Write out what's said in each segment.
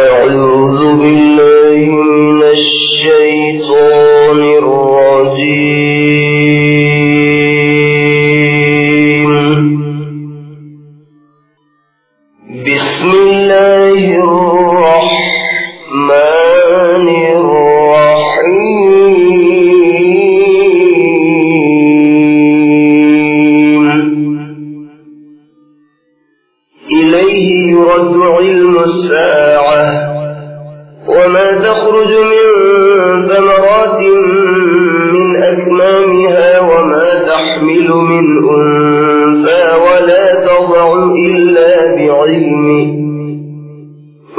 أعوذ بالله من الشيطان الرجيم. بسم الله الرحمن الرحيم. إليه يرد علم الساعة وما تخرج من ثمرات من أكمامها وما تحمل من أنثى ولا تضع إلا بعلمه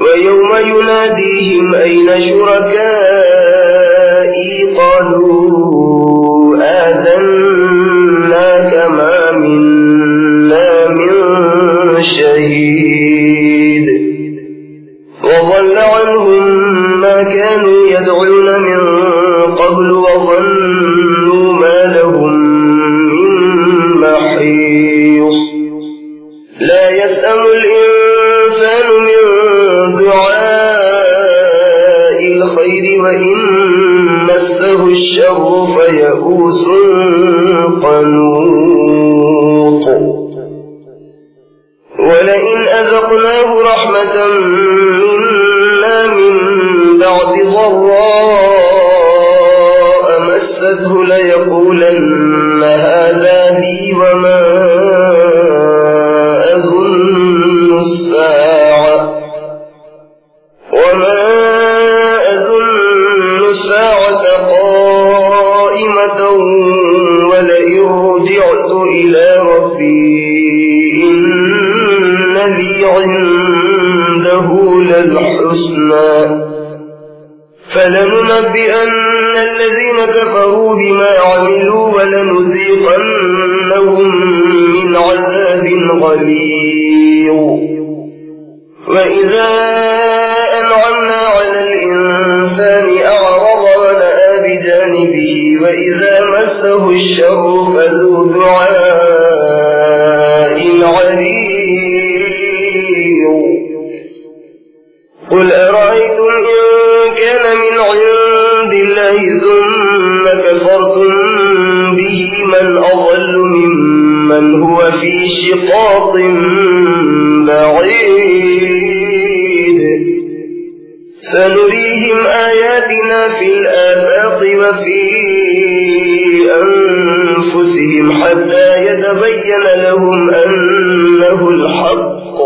ويوم يناديهم أين شركائي قالوا آذناك ما منا من شهيد وضل عنهم ما كانوا يدعون من قبل وظنوا ما لهم من محيص. لا يسأم الإنسان من دعاء الخير وإن مسه الشر فيئوس قنوط. ولئن أذقناه رحمة منا من بعد ضراء مسته ليقولن هذا لي وما أظن الساعة قائمة ولئن رجعت إلى ربي إن لي عنده للحسنى فلننبئن الذين كفروا بما عملوا ولنذيقنهم من عذاب غليظ. وإذا أنعمنا على الإنسان أعرض ونأى بجانبه وإذا مسه الشر فذو دعاء عريض. قل أرأيتم إن كان من عند الله ثم كفرتم به من أضل ممن هو في شقاق بعيد. سنريهم آياتنا في الآفاق وفي أنفسهم حتى يتبين لهم أنه الحق.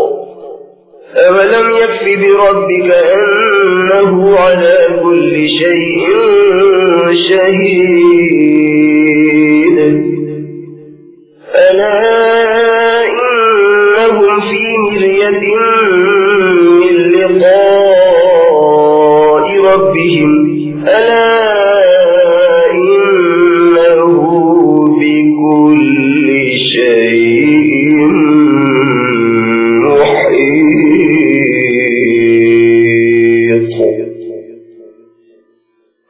أولم يكف بربك أنه على كل شيء شهيد. ألا إنهم في مرية من لقاء ربهم ألا إنه بكل شيء محيط.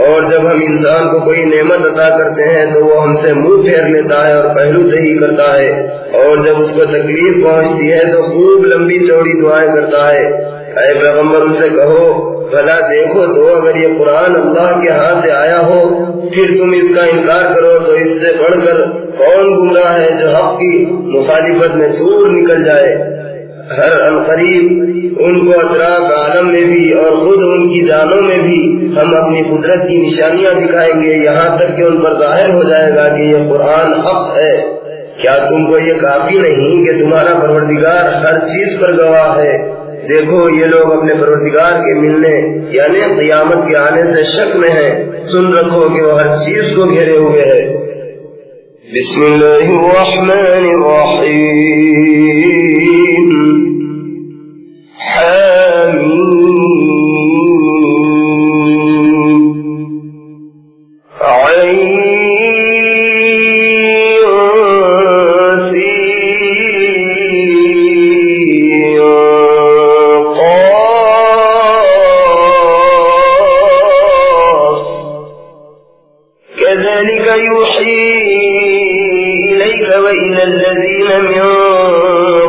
اور جب ہم انسان کو کوئی نعمت عطا کرتے ہیں تو وہ ہم سے منہ پھیر لیتا ہے اور پہلو دہی کرتا ہے، اور جب اس کو تکلیف پہنچتی ہے تو خوب لمبی چوڑی دعائیں کرتا ہے۔ اے پیغمبر ان سے کہو بھلا دیکھو تو اگر یہ قرآن اللہ کے ہاتھ سے آیا ہو پھر تم اس کا انکار کرو تو اس سے بڑھ کر کون گمراہ ہے جو حق کی مخالفت میں دور نکل جائے۔ ہر عنقریب ان کو اطراف عالم میں بھی اور خود ان کی جانوں میں بھی ہم اپنی قدرت کی نشانیاں دکھائیں گے، یہاں تک کہ ان پر ظاہر ہو جائے گا کہ یہ قرآن حق ہے۔ کیا تم کو یہ کافی نہیں کہ تمہارا پروردگار ہر چیز پر گواہ ہے؟ دیکھو یہ لوگ اپنے پروردگار کے ملنے یعنی قیامت کے آنے سے شک میں ہیں، سن رکھو کہ وہ ہر چیز کو گھیرے ہوئے ہے۔ بسم اللہ الرحمن الرحیم كذلك يوحي إليك وإلى الذين من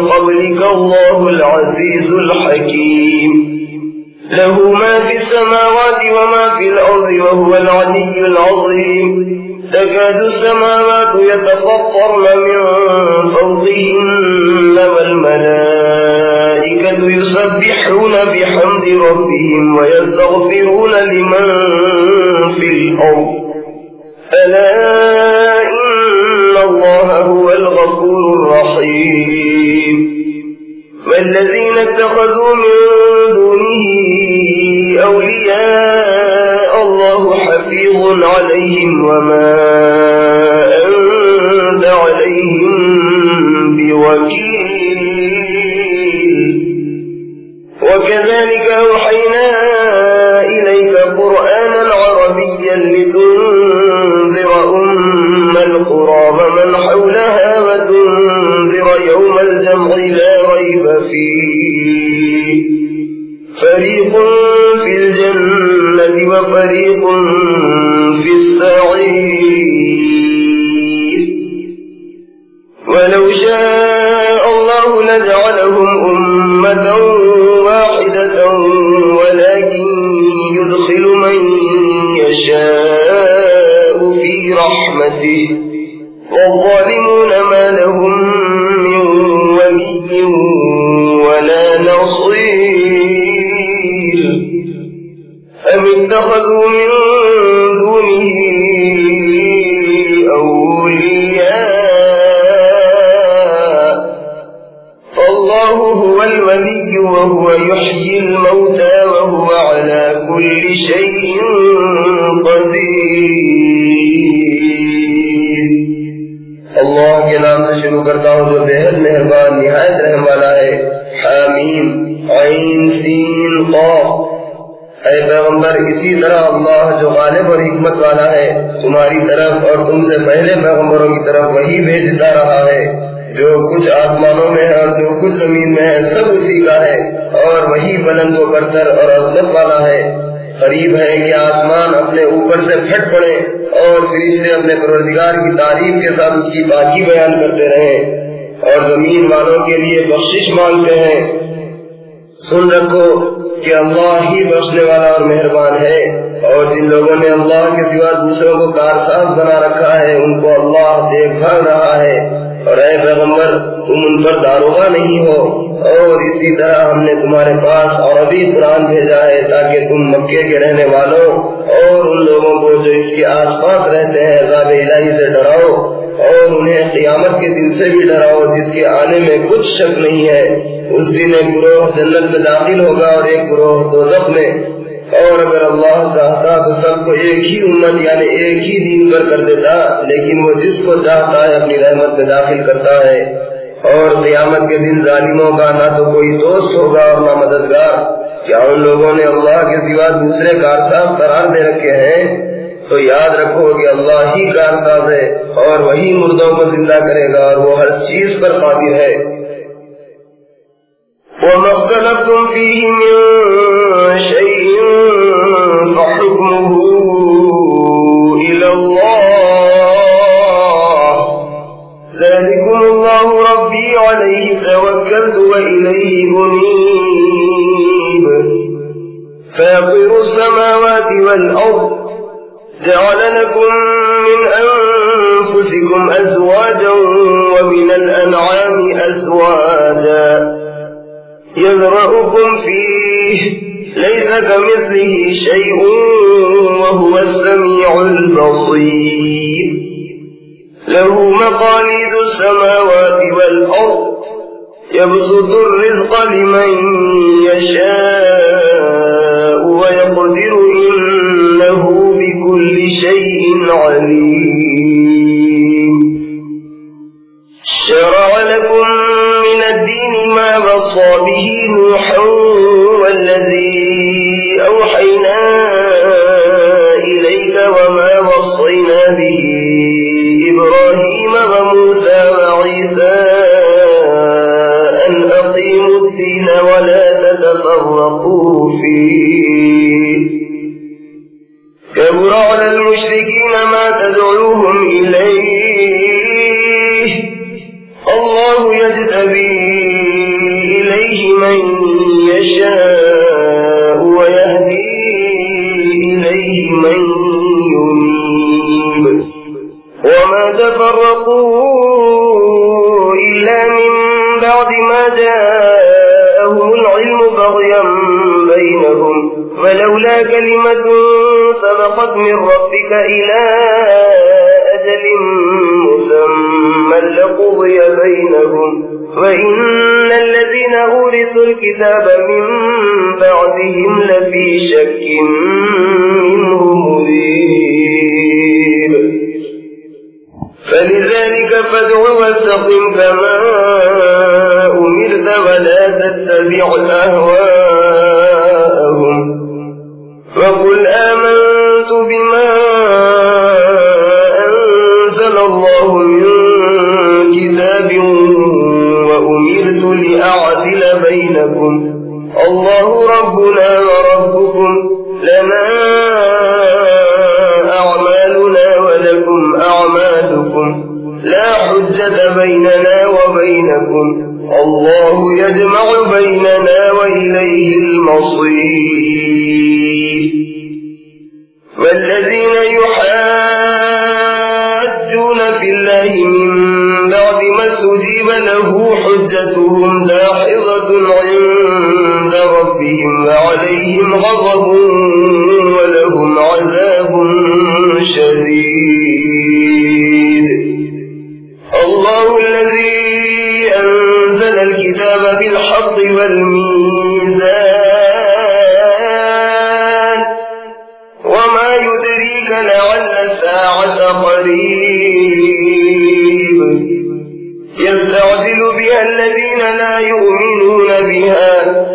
قبلك الله العزيز الحكيم له ما في السماوات وما في الأرض وهو العلي العظيم تكاد السماوات يتفطرن من فوقهن والملائكة يسبحون بحمد ربهم ويستغفرون لمن في الأرض ألا إن الله هو الغفور الرحيم والذين اتخذوا من دونه أولياء الله حفيظ عليهم وما أنت عليهم بوكيل وكذلك أوحينا إليك قرآنا عربيا لتنذر أم القرى ومن حولها وتنذر يوم الجمع لا ريب فيه فريق في الجنة وفريق في السعير ولو شاء الله لجعلهم أمة واحدة ولكن يدخل من يشاء في رحمته والظالمون ما لهم من ولي ولا نصير أم اتخذوا من دونه أولياء فالله هو الولي وهو يحيي الموتى وهو على كل شيء قدير۔ اللہ کے نام سے شروع کرتا ہوں جو بےحد مہربان نہایت رحم والا ہے۔ حامیم عین سین قاف۔ اے پیغمبر اسی طرح اللہ جو غالب اور حکمت والا ہے تمہاری طرف اور تم سے پہلے پیغمبروں کی طرف وہی بھیجتا رہا ہے۔ جو کچھ آسمانوں میں ہے اور جو کچھ زمین میں ہے سب اسی کا ہے، اور وہی بلند و برتر اور عظمت والا ہے۔ قریب ہے کہ آسمان اپنے اوپر سے پھٹ پڑے اور فرشتے اپنے پروردگار کی تعریف کے ساتھ اس کی پاکی بیان کرتے رہیں اور زمین والوں کے لیے بخشش مانگتے ہیں۔ سن رکھو کہ اللہ ہی بخشنے والا اور مہربان ہے، اور جن لوگوں نے اللہ کے سوا دوسروں کو کارساز بنا رکھا ہے ان کو اللہ دیکھ بھال رہا ہے۔ اور اے پیغمبر تم ان پر داروغہ نہیں ہو، اور اسی طرح ہم نے تمہارے پاس عربی قرآن بھیجا ہے تاکہ تم مکے کے رہنے والوں اور ان لوگوں کو جو اس کے آس پاس رہتے ہیں عذاب الہی سے ڈراؤ اور انہیں قیامت کے دن سے بھی ڈراؤ جس کے آنے میں کچھ شک نہیں ہے۔ اس دن ایک گروہ جنت میں داخل ہوگا اور ایک گروہ دوزخ میں، اور اگر اللہ چاہتا تو سب کو ایک ہی امت یعنی ایک ہی دین پر کر دیتا، لیکن وہ جس کو چاہتا ہے اپنی رحمت میں داخل کرتا ہے۔ اور قیامت کے دن ظالموں کا نہ تو کوئی دوست ہوگا اور نہ مددگار۔ کیا ان لوگوں نے اللہ کے سوا دوسرے کارساز قرار دے رکھے ہیں؟ تو یاد رکھو کہ اللہ ہی کارساز ہے اور وہی مردوں کو زندہ کرے گا اور وہ ہر چیز پر قادر ہے۔ وَمَا اخْتَلَفْتُمْ فِيهِ مِنْ شَيْءٍ فَحُكْمُهُ الله ذلكم الله ربي عليه توكلت وإليه أنيب فاطر السماوات والأرض جعل لكم من أنفسكم أزواجا ومن الأنعام أزواجا يذرأكم فيه ليس كمثله شيء وهو السميع البصير له مقاليد السماوات والأرض يبسط الرزق لمن يشاء ويقدر إنه بكل شيء عليم شرع لكم من الدين ما وصى به نوحا والذي أوحينا إليك وما وصينا به إبراهيم وموسى وعيسى أن أقيموا الدين ولا تتفرقوا فيه كبر على المشركين ما تدعوهم إليه الله يجتبي إليه من يشاء ويهدي إليه من ينيب وما تفرقوا إلا من بعد ما جاءهم العلم بغيا بينهم ولولا كلمة سبقت من ربك إلى أجل مسمى لقضي بينهم وإن الذين أورثوا الكتاب من بعدهم لفي شك منه مريب فلذلك فادع واستقم كما أمرت ولا تتبع أهواءهم وقل آمنت بما أنزل الله من كتاب وأمرت لأعدل بينكم الله ربنا وربكم لنا أعمالنا ولكم أعمالكم لا حجة بيننا وبينكم الله يجمع بيننا وإليه المصير والذين يحاجون في الله من بعد ما استجيب له حجتهم داحضة عند ربهم وعليهم غضب ولهم عذاب شديد الله الذي أنزل الكتاب بالحق والميزان وما يدريك لعل الساعة قريب يستعجل بها الذين لا يؤمنون بها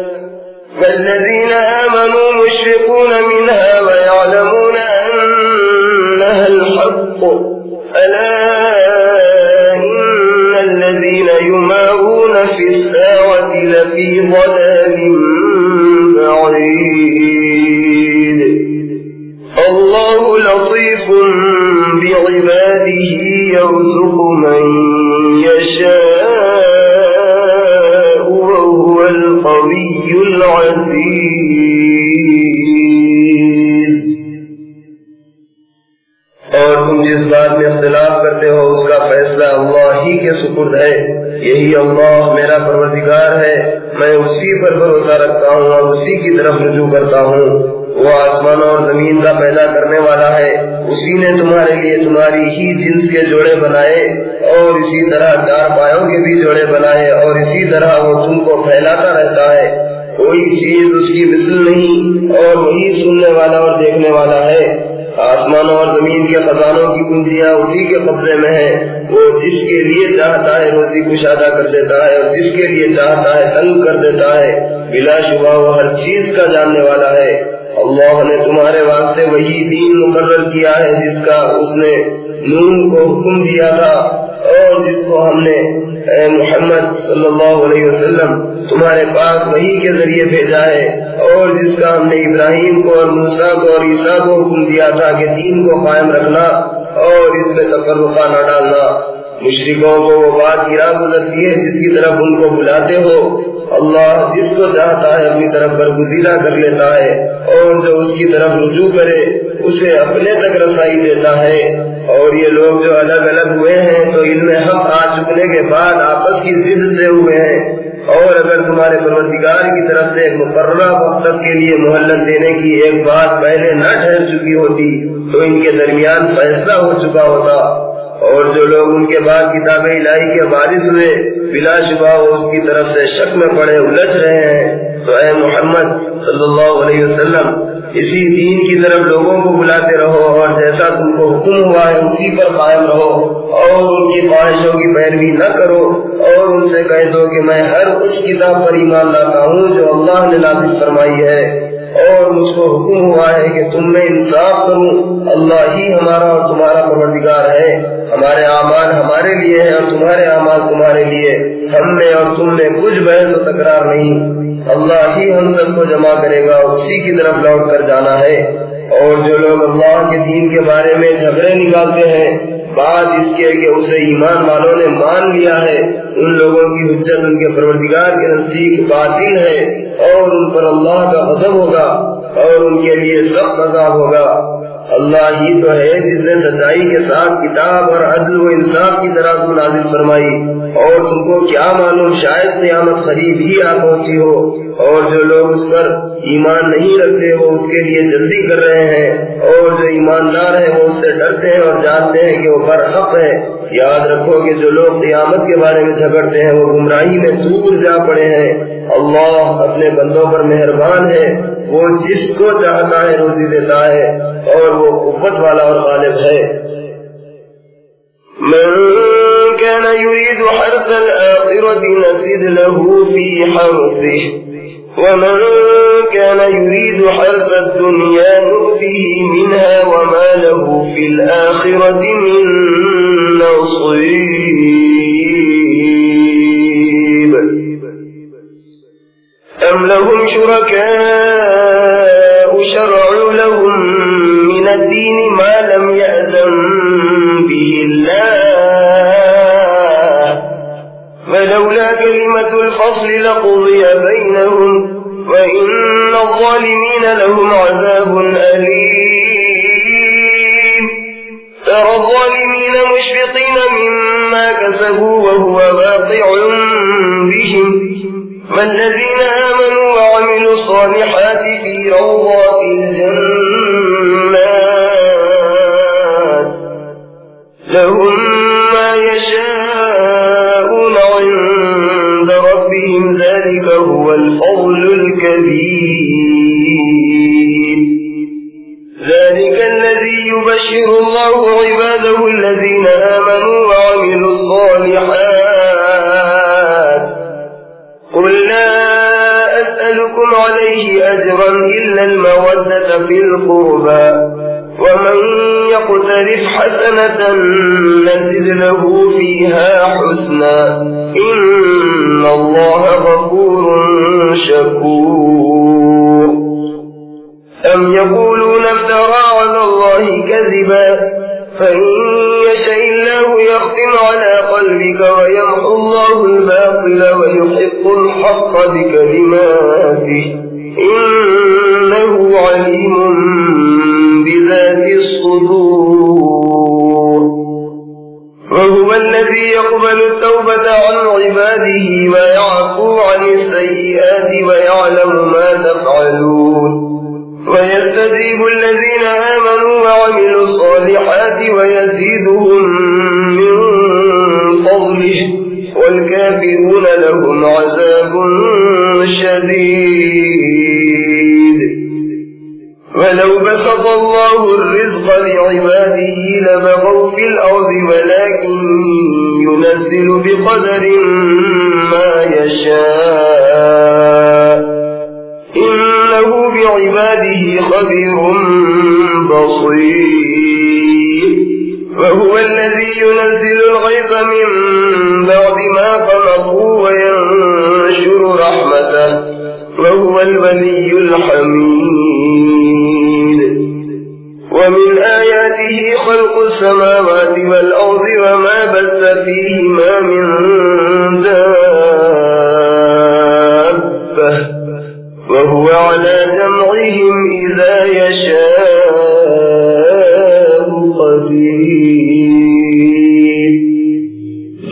والذين آمنوا مشفقون منها ويعلمون أنها الحق ألا إن الذين يمارون في الساعة لفي ضلال بعيد الله لطيف بعباده يرزق من يشاء وهو القوي العزيز اور تم جس بات میں اختلاف کرتے ہو اس کا فیصلہ اللہ ہی کے سپرد ہے یہی اللہ میرا پروردگار ہے میں اسی پر بھروسہ رکھتا ہوں اور اسی کی طرف رجوع کرتا ہوں وہ آسمانوں اور زمین کا پیدا کرنے والا ہے اسی نے تمہارے لیے تمہاری ہی جنس کے جوڑے بنائے اور اسی طرح چار پایوں کے بھی جوڑے بنائے اور اسی طرح وہ تم کو پھیلاتا رہتا ہے کوئی چیز اس کی مثل نہیں اور وہی سننے والا اور دیکھنے والا ہے آسمانوں اور زمین کے خزانوں کی کنجیاں اسی کے قبضے میں ہیں وہ جس کے لیے چاہتا ہے روزی کشادہ کر دیتا ہے اور جس کے لیے چاہتا ہے تنگ کر دیتا ہے بلا شبہ وہ ہر چیز کا جاننے والا ہے اللہ نے تمہارے واسطے وہی دین مقرر کیا ہے جس کا اس نے نوح کو حکم دیا تھا اور جس کو ہم نے اے محمد صلی اللہ علیہ وسلم تمہارے پاس وحی کے ذریعے بھیجا ہے اور جس کا ہم نے ابراہیم کو اور موسیٰ کو اور عیسیٰ کو حکم دیا تھا کہ دین کو قائم رکھنا اور اس میں تفرقہ نہ ڈالنا۔ مشرکوں کو وہ بات گرا گزرتی ہے جس کی طرف ان کو بلاتے ہو، اللہ جس کو چاہتا ہے اپنی طرف برگزیدہ کر لیتا ہے، اور جو اس کی طرف رجوع کرے اسے اپنے تک رسائی دیتا ہے۔ اور یہ لوگ جو الگ الگ ہوئے ہیں تو ان میں حق آ چکنے کے بعد آپس کی ضد سے ہوئے ہیں، اور اگر تمہارے پروردگار کی طرف سے ایک مقررہ وقت تک کے لیے مہلت دینے کی ایک بات پہلے نہ ٹھہر چکی ہوتی تو ان کے درمیان فیصلہ ہو چکا ہوتا۔ اور جو لوگ ان کے بعد کتاب الہی کے وارث ہوئے بلا شبہ وہ اس کی طرف سے شک میں پڑے الجھ رہے ہیں، تو اے محمد صلی اللہ علیہ وسلم اسی دین کی طرف لوگوں کو بلاتے رہو، اور جیسا تم کو حکم ہوا ہے اسی پر قائم رہو، اور ان کی خواہشوں کی پیروی نہ کرو، اور ان سے کہہ دو کہ میں ہر اس کتاب پر ایمان لاتا ہوں جو اللہ نے نازل فرمائی ہے، اور مجھ کو حکم ہوا ہے کہ تم میں انصاف کروں۔ اللہ ہی ہمارا اور تمہارا پروردگار ہے، ہمارے اعمال ہمارے لیے ہیں اور تمہارے اعمال تمہارے لیے، ہم میں اور تم میں کچھ بحث و تکرار نہیں۔ اللہ ہی ہم سب کو جمع کرے گا اور اسی کی طرف لوٹ کر جانا ہے۔ اور جو لوگ اللہ کے دین کے بارے میں جھگڑے نکالتے ہیں بعد اس کے کہ اسے ایمان والوں نے مان لیا ہے، ان لوگوں کی حجت ان کے پروردگار کے نزدیک باطل ہے، اور ان پر اللہ کا غضب ہوگا اور ان کے لیے سخت عذاب ہوگا۔ اللہ ہی تو ہے جس نے سچائی کے ساتھ کتاب اور عدل و انصاف کی طرح تم نازل فرمائی، اور تم کو کیا معلوم شاید قیامت قریب ہی آ پہنچی ہو، اور جو لوگ اس پر ایمان نہیں رکھتے وہ اس کے لیے جلدی کر رہے ہیں، اور جو ایماندار ہیں وہ اس سے ڈرتے ہیں اور جانتے ہیں کہ وہ برحق ہے۔ یاد رکھو کہ جو لوگ قیامت کے بارے میں جھگڑتے ہیں وہ گمراہی میں دور جا پڑے ہیں۔ اللہ اپنے بندوں پر مہربان ہے، وہ جس کو چاہتا ہے روزی دیتا ہے، اور وہ قوت والا اور غالب ہے۔ من كان يريد حرث الآخرة نزد له في حرثه ومن كان يريد حرث الدنيا نؤته منها وما له في الآخرة من نصيب أم لهم شركاء شرعوا لهم من الدين ما لم يأذن به الله ولولا كلمة الفصل لقضي بينهم وإن الظالمين لهم عذاب أليم ترى الظالمين مشفقين مما كسبوا وهو واقع بهم والذين آمنوا وعملوا الصالحات في روضات الجنات لهم ما يشاءون عند ربهم ذلك هو الفضل الكبير ذلك الذي يبشر الله عباده الذين آمنوا وعملوا الصالحات قل لا أسألكم عليه أجرا إلا المودة في القربى ومن يقترف حسنة نزد له فيها حسنا إن الله غفور شكور أم يقولون افترى على الله كذبا فإن يشاء الله يختم على قلبك ويمحو الله الباطل ويحق الحق بكلماته إنه عليم بذات الصدور وهو الذي يقبل التوبة عن عباده ويعفو عن السيئات ويعلم ما تفعلون ويستجيب الذين آمنوا وعملوا الصالحات ويزيدهم من فضله والكافرون لهم عذاب شديد ولو بسط الله الرزق لعباده لبغوا في الأرض ولكن ينزل بقدر ما يشاء إنه بعباده خبير بصير وهو الذي ينزل الغيث من بعد ما قنطوا وينشر رحمته وهو الولي الحميد ومن آياته خلق السماوات والأرض وما بث فيهما من دابة وهو على جمعهم إذا يشاء قدير.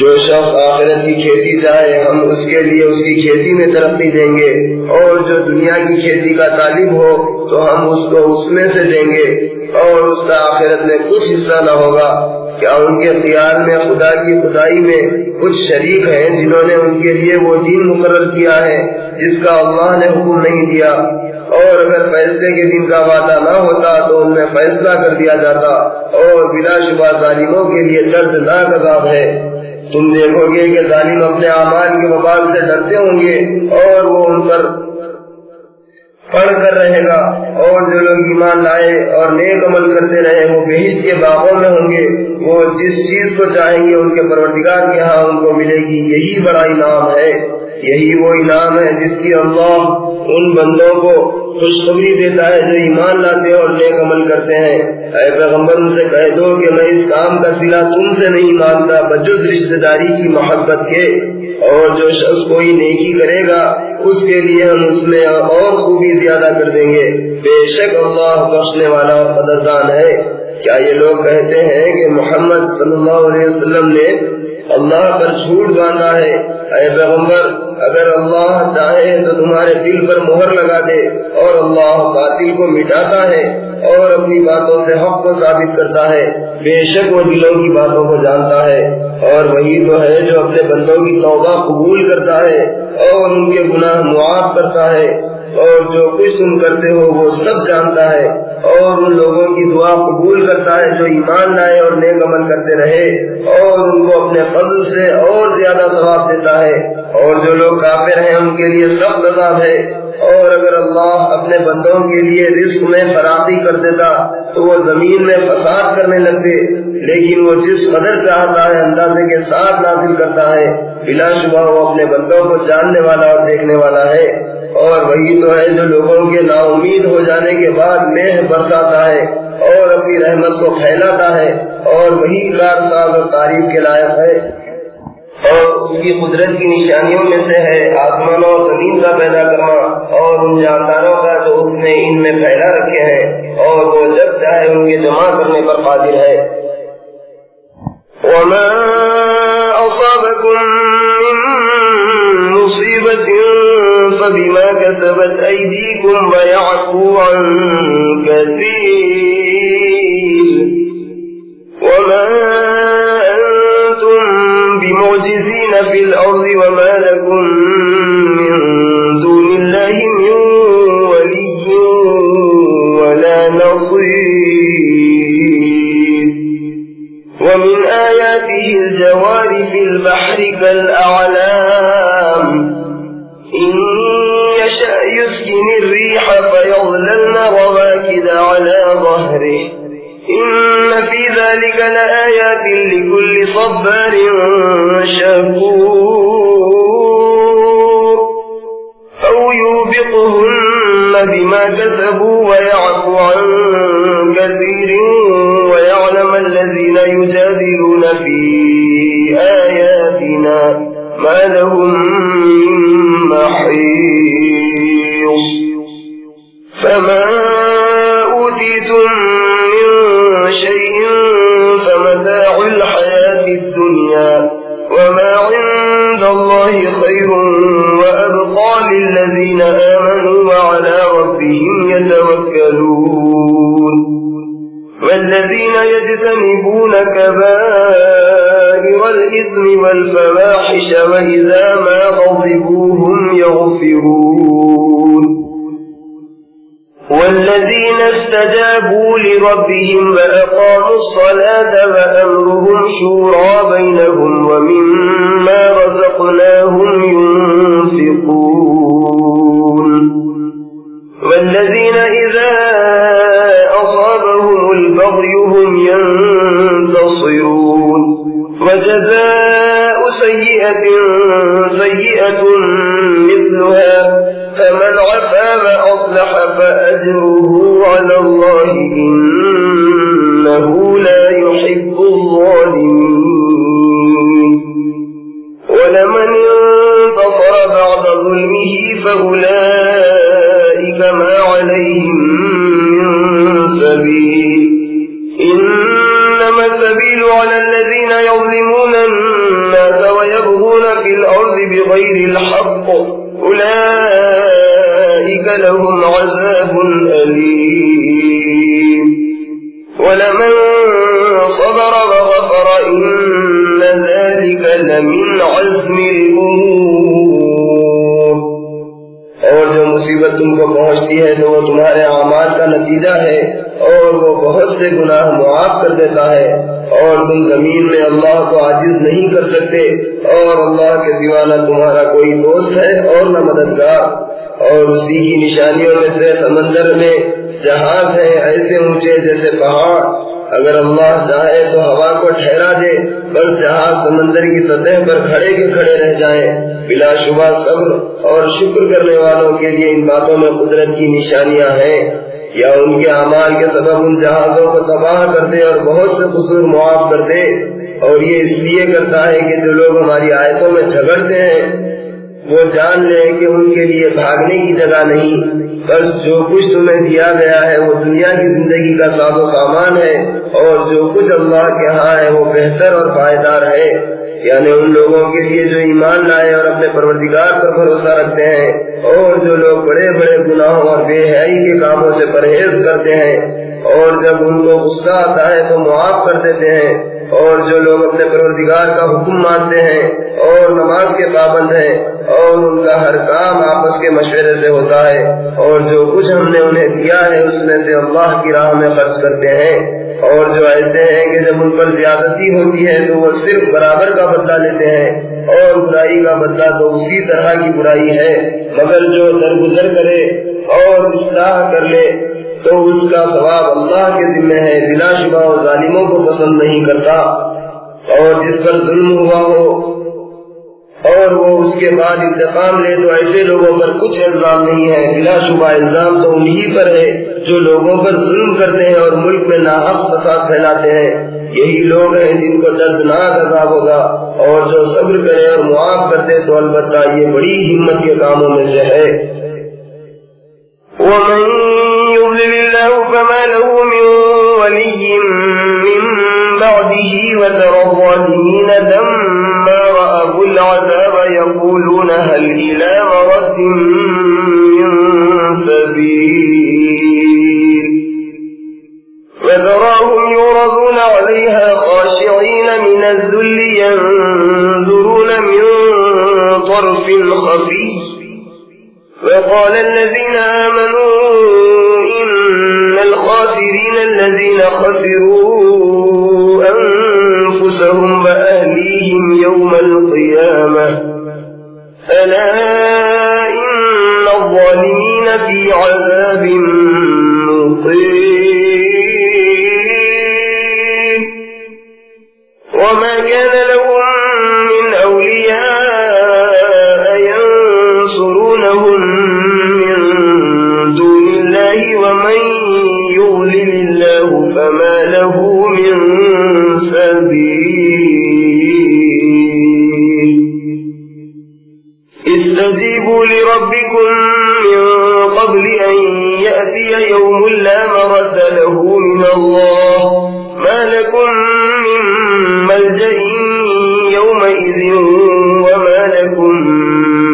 جو شخص آخرت کی کھیتی چاہے ہم اس کے لیے اس کی کھیتی میں ترقی دیں گے، اور جو دنیا کی کھیتی کا طالب ہو تو ہم اس کو اس میں سے دیں گے، اور اس کا آخرت میں کچھ حصہ نہ ہوگا۔ کیا ان کے خیال میں خدا کی خدائی میں کچھ شریک ہیں جنہوں نے ان کے لیے وہ دین مقرر کیا ہے جس کا اللہ نے حکم نہیں دیا؟ اور اگر فیصلے کے دن کا وعدہ نہ ہوتا تو ان میں فیصلہ کر دیا جاتا، اور بلا شبہ ظالموں کے لیے دردناک عذاب ہے۔ تم دیکھو گے کہ ظالم اپنے اعمال کے وبال سے ڈرتے ہوں گے اور وہ ان پر پڑھ کر رہے گا، اور جو لوگ ایمان لائے اور نیک عمل کرتے رہے وہ بہشت کے باغوں میں ہوں گے، وہ جس چیز کو چاہیں گے ان کے پروردگار کے ہاں ان کو ملے گی۔ یہی بڑا انعام ہے، یہی وہ انعام ہے جس کی اللہ ان بندوں کو خوشخبری دیتا ہے جو ایمان لاتے اور نیک عمل کرتے ہیں۔ اے پیغمبر ان سے کہہ دو کہ میں اس کام کا صلہ تم سے نہیں مانگتا بجز رشتہ داری کی محبت کے، اور جو شخص کوئی نیکی کرے گا اس کے لیے ہم اس میں اور خوبی زیادہ کر دیں گے، بے شک اللہ بخشنے والا اور قدردان ہے۔ کیا یہ لوگ کہتے ہیں کہ محمد صلی اللہ علیہ وسلم نے اللہ پر جھوٹ باندھا ہے؟ اے پیغمبر اگر اللہ چاہے تو تمہارے دل پر مہر لگا دے، اور اللہ باطل کو مٹاتا ہے اور اپنی باتوں سے حق کو ثابت کرتا ہے، بے شک وہ دلوں کی باتوں کو جانتا ہے۔ اور وہی تو ہے جو اپنے بندوں کی توبہ قبول کرتا ہے اور ان کے گناہ معاف کرتا ہے، اور جو کچھ تم کرتے ہو وہ سب جانتا ہے، اور ان لوگوں کی دعا قبول کرتا ہے جو ایمان لائے اور نیک عمل کرتے رہے، اور ان کو اپنے فضل سے اور زیادہ ثواب دیتا ہے۔ اور جو لوگ کافر ہیں ان کے لیے سخت عذاب ہے۔ اور اگر اللہ اپنے بندوں کے لیے رزق میں فراخی کر دیتا تو وہ زمین میں فساد کرنے لگتے، لیکن وہ جس قدر چاہتا ہے اندازے کے ساتھ نازل کرتا ہے، بلا شبہ وہ اپنے بندوں کو جاننے والا اور دیکھنے والا ہے۔ اور وہی تو ہے جو لوگوں کے نا امید ہو جانے کے بعد مہ برساتا ہے اور اپنی رحمت کو پھیلاتا ہے، اور وہی کارساز اور تعریف کے لائق ہے۔ اور اس کی قدرت کی نشانیوں میں سے ہے آسمانوں اور زمین کا پیدا کرنا، اور ان جانداروں کا جو اس نے ان میں پھیلا رکھے ہیں، اور وہ جب چاہے ان کے جمع کرنے پر قادر ہے۔ وما أصابكم من مصيبة فبما كسبت أيديكم ويعفو عن كثير وما أنتم بمعجزين في الأرض وما لكم من دون الله من ولي ولا نصير ومن آياته الجوار في البحر كالأعلام إن يشأ يسكن الريح فيظللن رواكد على ظهره إن في ذلك لآيات لكل صبار شكور أو يوبقهن بما كسبوا ويعفو عن كثير ويعلم الذين يجادلون في آياتنا ما لهم من محيص فما أوتيتم من شيء فمتاع الحياة الدنيا وما عند الله خير وأبقى للذين آمنوا وعلى ربهم يتوكلون والذين يجتنبون كبائر الإثم والفواحش وإذا ما غضبوا هم يغفرون والذين استجابوا لربهم وأقاموا الصلاة وأمرهم شورى بينهم ومما رزقناهم ينفقون والذين إذا أصابهم البغي هم ينتصرون وجزاء سيئة سيئة مثلها فمن عفا وأصلح فأجره على الله إنه لا يحب الظالمين ولمن انتصر بعد ظلمه فأولئك ما عليهم من سبيل إنما السبيل على الذين يظلمون الناس ويبغون في الأرض بغير الحق أولئك لهم عذاب أليم ولمن صبر وغفر إن ذلك لمن عزم الأمور اور جو مصیبت تم کو پہنچتی ہے تو وہ تمہارے اعمال کا نتیجہ ہے اور وہ بہت سے گناہ معاف کر دیتا ہے اور تم زمین میں اللہ کو عاجز نہیں کر سکتے اور اللہ کے سوا نہ تمہارا کوئی دوست ہے اور نہ مددگار اور اسی کی نشانیوں میں سے سمندر میں جہاز ہیں ایسے اونچے جیسے پہاڑ اگر اللہ چاہے تو ہوا کو ٹھہرا دے بس جہاز سمندر کی سطح پر کھڑے کے کھڑے رہ جائیں بلا شبہ صبر اور شکر کرنے والوں کے لیے ان باتوں میں قدرت کی نشانیاں ہیں یا ان کے اعمال کے سبب ان جہازوں کو تباہ کر دے اور بہت سے قصور معاف کر دے اور یہ اس لیے کرتا ہے کہ جو لوگ ہماری آیتوں میں جھگڑتے ہیں وہ جان لیں کہ ان کے لیے بھاگنے کی جگہ نہیں بس جو کچھ تمہیں دیا گیا ہے وہ دنیا کی زندگی کا ساز و سامان ہے اور جو کچھ اللہ کے ہاں ہے وہ بہتر اور پائیدار ہے یعنی ان لوگوں کے لیے جو ایمان لائے اور اپنے پروردگار پر بھروسہ رکھتے ہیں اور جو لوگ بڑے بڑے گناہوں اور بے حیائی کے کاموں سے پرہیز کرتے ہیں اور جب ان کو غصہ آتا ہے تو معاف کر دیتے ہیں اور جو لوگ اپنے پروردگار کا حکم مانتے ہیں اور نماز کے پابند ہیں اور ان کا ہر کام آپس کے مشورے سے ہوتا ہے اور جو کچھ ہم نے انہیں دیا ہے اس میں سے اللہ کی راہ میں خرچ کرتے ہیں اور جو ایسے ہیں کہ جب ان پر زیادتی ہوتی ہے تو وہ صرف برابر کا بدلہ لیتے ہیں اور برائی کا بدلہ تو اسی طرح کی برائی ہے مگر جو درگزر کرے اور اصلاح کر لے تو اس کا ثواب اللہ کے ذمہ ہے بلا شبہ وہ ظالموں کو پسند نہیں کرتا اور جس پر ظلم ہوا ہو اور وہ اس کے بعد انتقام لے تو ایسے لوگوں پر کچھ الزام نہیں ہے بلا شبہ الزام تو انہی پر ہے جو لوگوں پر ظلم کرتے ہیں اور ملک میں ناحق فساد پھیلاتے ہیں یہی لوگ ہیں جن کو دردناک عذاب ہوگا اور جو صبر کرے اور معاف کر دے تو البتہ یہ بڑی ہمت کے کاموں میں سے ہے ومن يضلل الله فما له من ولي من بعده وترى الظالمين لما رأوا العذاب يقولون هل إلى مرد من سبيل وتراهم يعرضون عليها خاشعين من الذل ينظرون من طرف خفي وقال الذين آمنوا إن الخاسرين الذين خسروا أنفسهم وأهليهم يوم القيامة ألا إن الظالمين في عذاب مقيم وما كان لهم من أولياء ينصرونهم من دون الله ومن يضلل الله فما له من سبيل استجيبوا لربكم من قبل أن يأتي يوم لا مرد له من الله ما لكم من ملجأ يومئذ وما لكم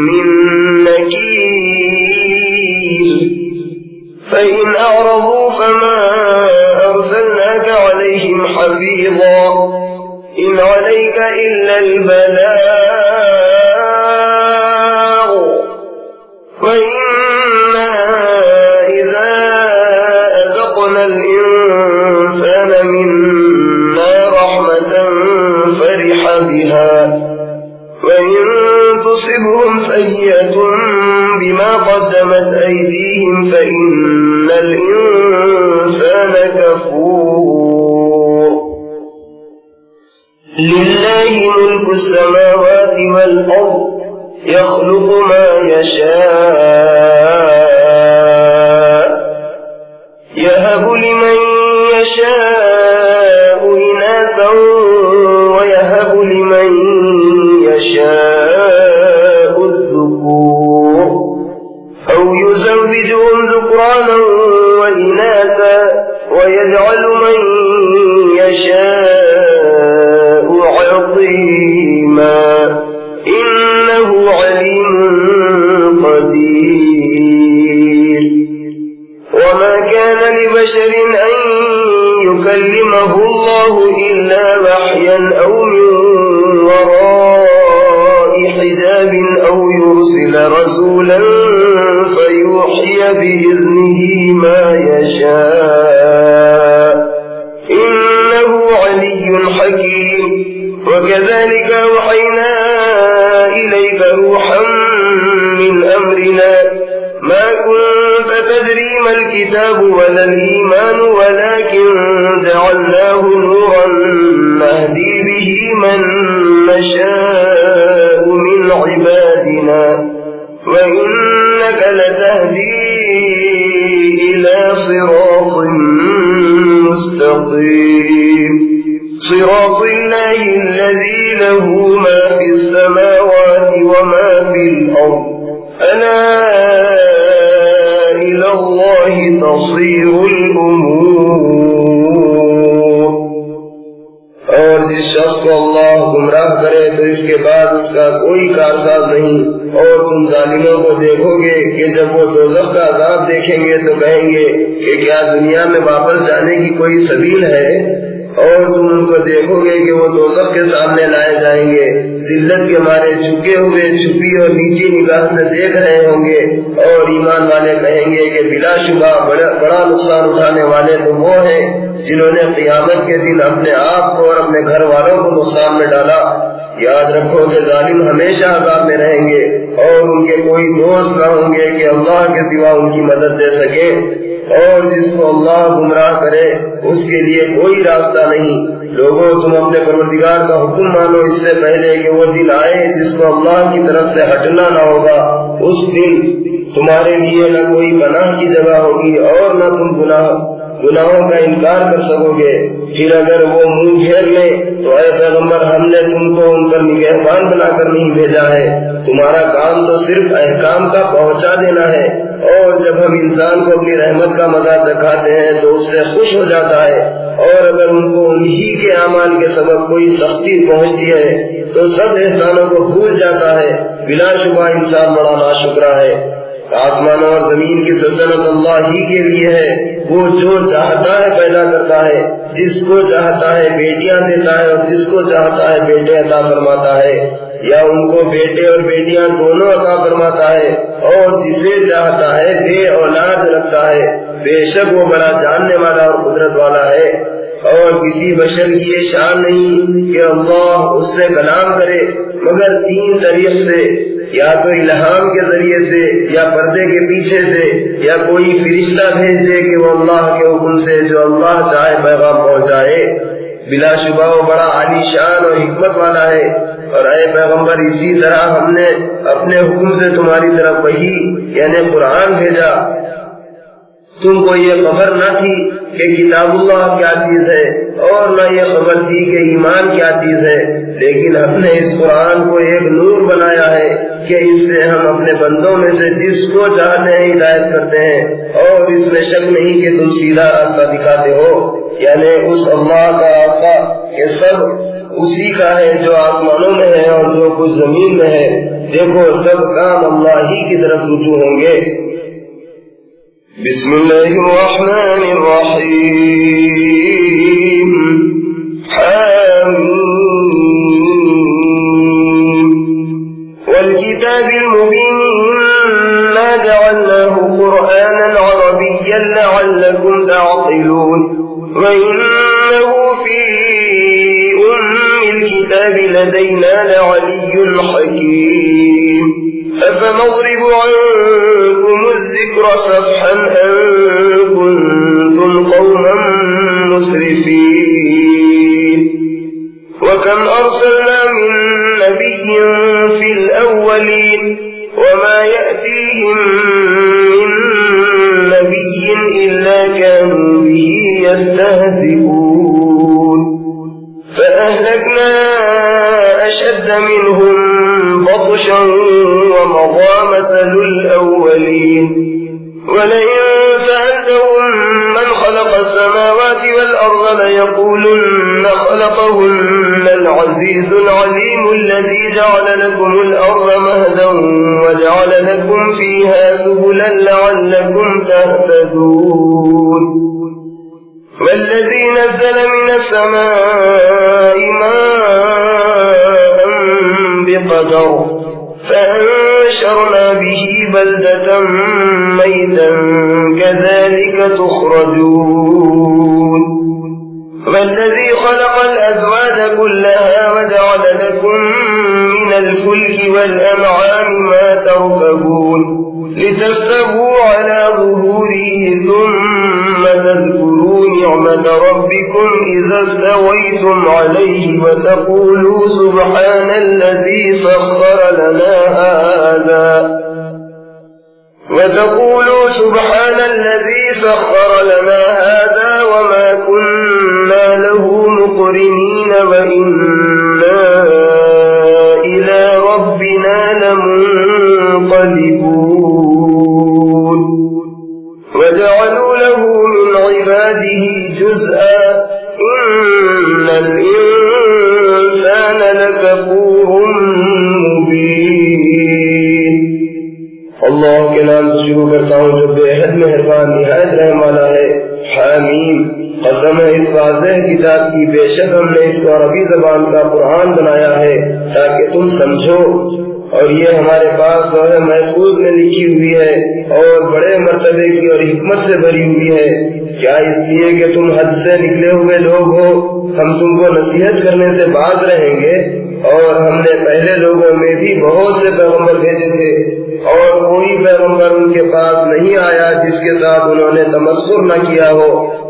من نكير فإن أعرضوا فما أرسلناك عليهم حفيظا إن عليك إلا البلاغ وإنا إذا أذقنا الإنسان منا رحمة فرح بها وإن تصبهم سيئة بما قدمت أيديهم فإن الإنسان كفور لله ملك السماوات والأرض يخلق ما يشاء يهب لمن يشاء إناثا ويهب لمن يشاء الذكور أو يزوجهم ذكرانا وإناثا ويجعل من يشاء عقيما إنه عليم قدير. وما كان لبشر أن يكلمه الله إلا وحيا أو من وراء حجاب أو يرسل رسولا فيوحي بإذنه ما يشاء إنه علي حكيم. وكذلك أوحينا إليك روحا من أمرنا ما كنت تدري ما الكتاب ولا الإيمان ولكن جعلناه نورا نهدي به من نشاء من عبادنا وإنك لتهدي إلى صراط مستقيم صراط الله الذي له ما في السماوات وما في الأرض ألا إلى الله تصير الأمور. اور جس شخص کو اللہ گمراہ کرے تو اس کے بعد اس کا کوئی کارساز نہیں. اور تم ظالموں کو دیکھو گے کہ جب وہ دوزخ کا عذاب دیکھیں گے تو کہیں گے کہ کیا دنیا میں واپس جانے کی کوئی سبیل ہے؟ اور تم ان کو دیکھو گے کہ وہ دوزخ کے سامنے لائے جائیں گے، ذلت کے مارے جھکے ہوئے چھپی اور نیچی نگاہ سے دیکھ رہے ہوں گے. اور ایمان والے کہیں گے کہ بلا شبہ بڑا نقصان اٹھانے والے تو وہ ہیں جنہوں نے قیامت کے دن اپنے آپ کو اور اپنے گھر والوں کو نقصان میں ڈالا. یاد رکھو کہ ظالم ہمیشہ عذاب میں رہیں گے اور ان کے کوئی دوست نہ ہوں گے کہ اللہ کے سوا ان کی مدد دے سکے. اور جس کو اللہ گمراہ کرے اس کے لیے کوئی راستہ نہیں. لوگوں تم اپنے پروردگار کا حکم مانو اس سے پہلے کہ وہ دن آئے جس کو اللہ کی طرف سے ہٹنا نہ ہوگا. اس دن تمہارے لیے نہ کوئی پناہ کی جگہ ہوگی اور نہ تم گناہوں کا انکار کر سکو گے. پھر اگر وہ منہ پھیر لیں تو اے پیغمبر ہم نے تم کو ان پر نگہبان بنا کر نہیں بھیجا ہے، تمہارا کام تو صرف احکام کا پہنچا دینا ہے. اور جب ہم انسان کو اپنی رحمت کا مزہ چکھاتے ہیں تو اس سے خوش ہو جاتا ہے، اور اگر ان کو انہی کے اعمال کے سبب کوئی سختی پہنچتی ہے تو سب احسانوں کو بھول جاتا ہے. بلا شبہ انسان بڑا ناشکرا ہے. آسمانوں اور زمین کی سلطنت اللہ ہی کے لیے ہے. وہ جو چاہتا ہے پیدا کرتا ہے، جس کو چاہتا ہے بیٹیاں دیتا ہے اور جس کو چاہتا ہے بیٹے عطا فرماتا ہے، یا ان کو بیٹے اور بیٹیاں دونوں عطا فرماتا ہے. اور جسے چاہتا ہے بے اولاد رکھتا ہے. بے شک وہ بڑا جاننے والا اور قدرت والا ہے. اور کسی بشر کی یہ شان نہیں کہ اللہ اس سے کلام کرے مگر 3 طریق سے، یا تو الہام کے ذریعے سے، یا پردے کے پیچھے سے، یا کوئی فرشتہ بھیج دے کہ وہ اللہ کے حکم سے جو اللہ چاہے پیغام پہنچائے. بلا شبہ وہ بڑا عالی شان اور حکمت والا ہے. اور اے پیغمبر اسی طرح ہم نے اپنے حکم سے تمہاری طرف وحی یعنی قرآن بھیجا. تم کو یہ خبر نہ تھی کہ کتاب اللہ کیا چیز ہے اور نہ یہ خبر تھی کہ ایمان کیا چیز ہے، لیکن ہم نے اس قرآن کو ایک نور بنایا ہے کہ اس سے ہم اپنے بندوں میں سے جس کو چاہتے ہیں ہدایت کرتے ہیں. اور اس میں شک نہیں کہ تم سیدھا راستہ دکھاتے ہو، یعنی اس اللہ کا راستہ کہ سب اسی کا ہے جو آسمانوں میں ہے اور جو کچھ زمین میں ہے. دیکھو سب کام اللہ ہی کی طرف رجوع ہوں گے. بسم اللہ الرحمن الرحیم. حامیم والکتاب المبین انا جعلناه قرآنا عربیا لعلکم تعقلون وإنه في الكتاب لدينا لعلي حكيم. أفنضرب عنكم الذكر صفحا أن كنتم قوما مسرفين. وكم أرسلنا من نبي نبي في الأولين وما يأتيهم من نبي إلا كانوا به يستهزئون فأهلكنا أشد منهم بطشا ومضى مثل الأولين ولئن سألتهم من خلق السماوات والأرض ليقولن خلقهن العزيز العليم الذي جعل لكم الأرض مهدا وجعل لكم فيها سبلا لعلكم تهتدون والذي نزل من السماء ماء بقدر فأنشرنا به بلدة ميتا كذلك تخرجون والذي خلق الأزواج كلها وجعل لكم من الفلك والأنعام ما تركبون لتستووا على ظهوره ثم تذكروا نعمة ربكم إذا استويتم عليه وتقولوا سبحان الذي سخر لنا هذا وما كنا له مقرنين وإنا إلى ربنا لمنقلبون وجعلوا له من عباده جزءا إن الإنسان لكفور مبين اللہ کے نام سے شروع کرتا ہوں جو بے حد مہربان نہایت رحم والا ہے حامیم قسم ہے اس واضح کتاب کی بے شک ہم نے اس کو عربی زبان کا قرآن بنایا ہے تاکہ تم سمجھو اور یہ ہمارے پاس لوح محفوظ میں لکھی ہوئی ہے اور بڑے مرتبے کی اور حکمت سے بھری ہوئی ہے کیا اس لیے کہ تم حد سے نکلے ہوئے لوگ ہو ہم تم کو نصیحت کرنے سے باز رہیں گے اور ہم نے پہلے لوگوں میں بھی بہت سے پیغمبر بھیجے تھے اور کوئی پیغمبر ان کے پاس نہیں آیا جس کے ساتھ انہوں نے تمسخر نہ کیا ہو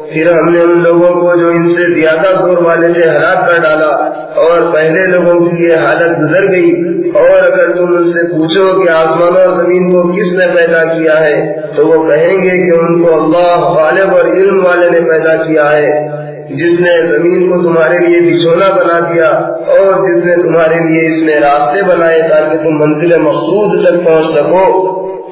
پھر ہم نے ان لوگوں کو جو ان سے زیادہ زور والے سے ہلاک کر ڈالا اور پہلے لوگوں کی یہ حالت گزر گئی اور اگر تم ان سے پوچھو کہ آسمان اور زمین کو کس نے پیدا کیا ہے تو وہ کہیں گے کہ ان کو اللہ غالب اور علم والے نے پیدا کیا ہے جس نے زمین کو تمہارے لیے بچھونا بنا دیا اور جس نے تمہارے لیے اس میں راستے بنائے تاکہ تم منزل مقصود تک پہنچ سکو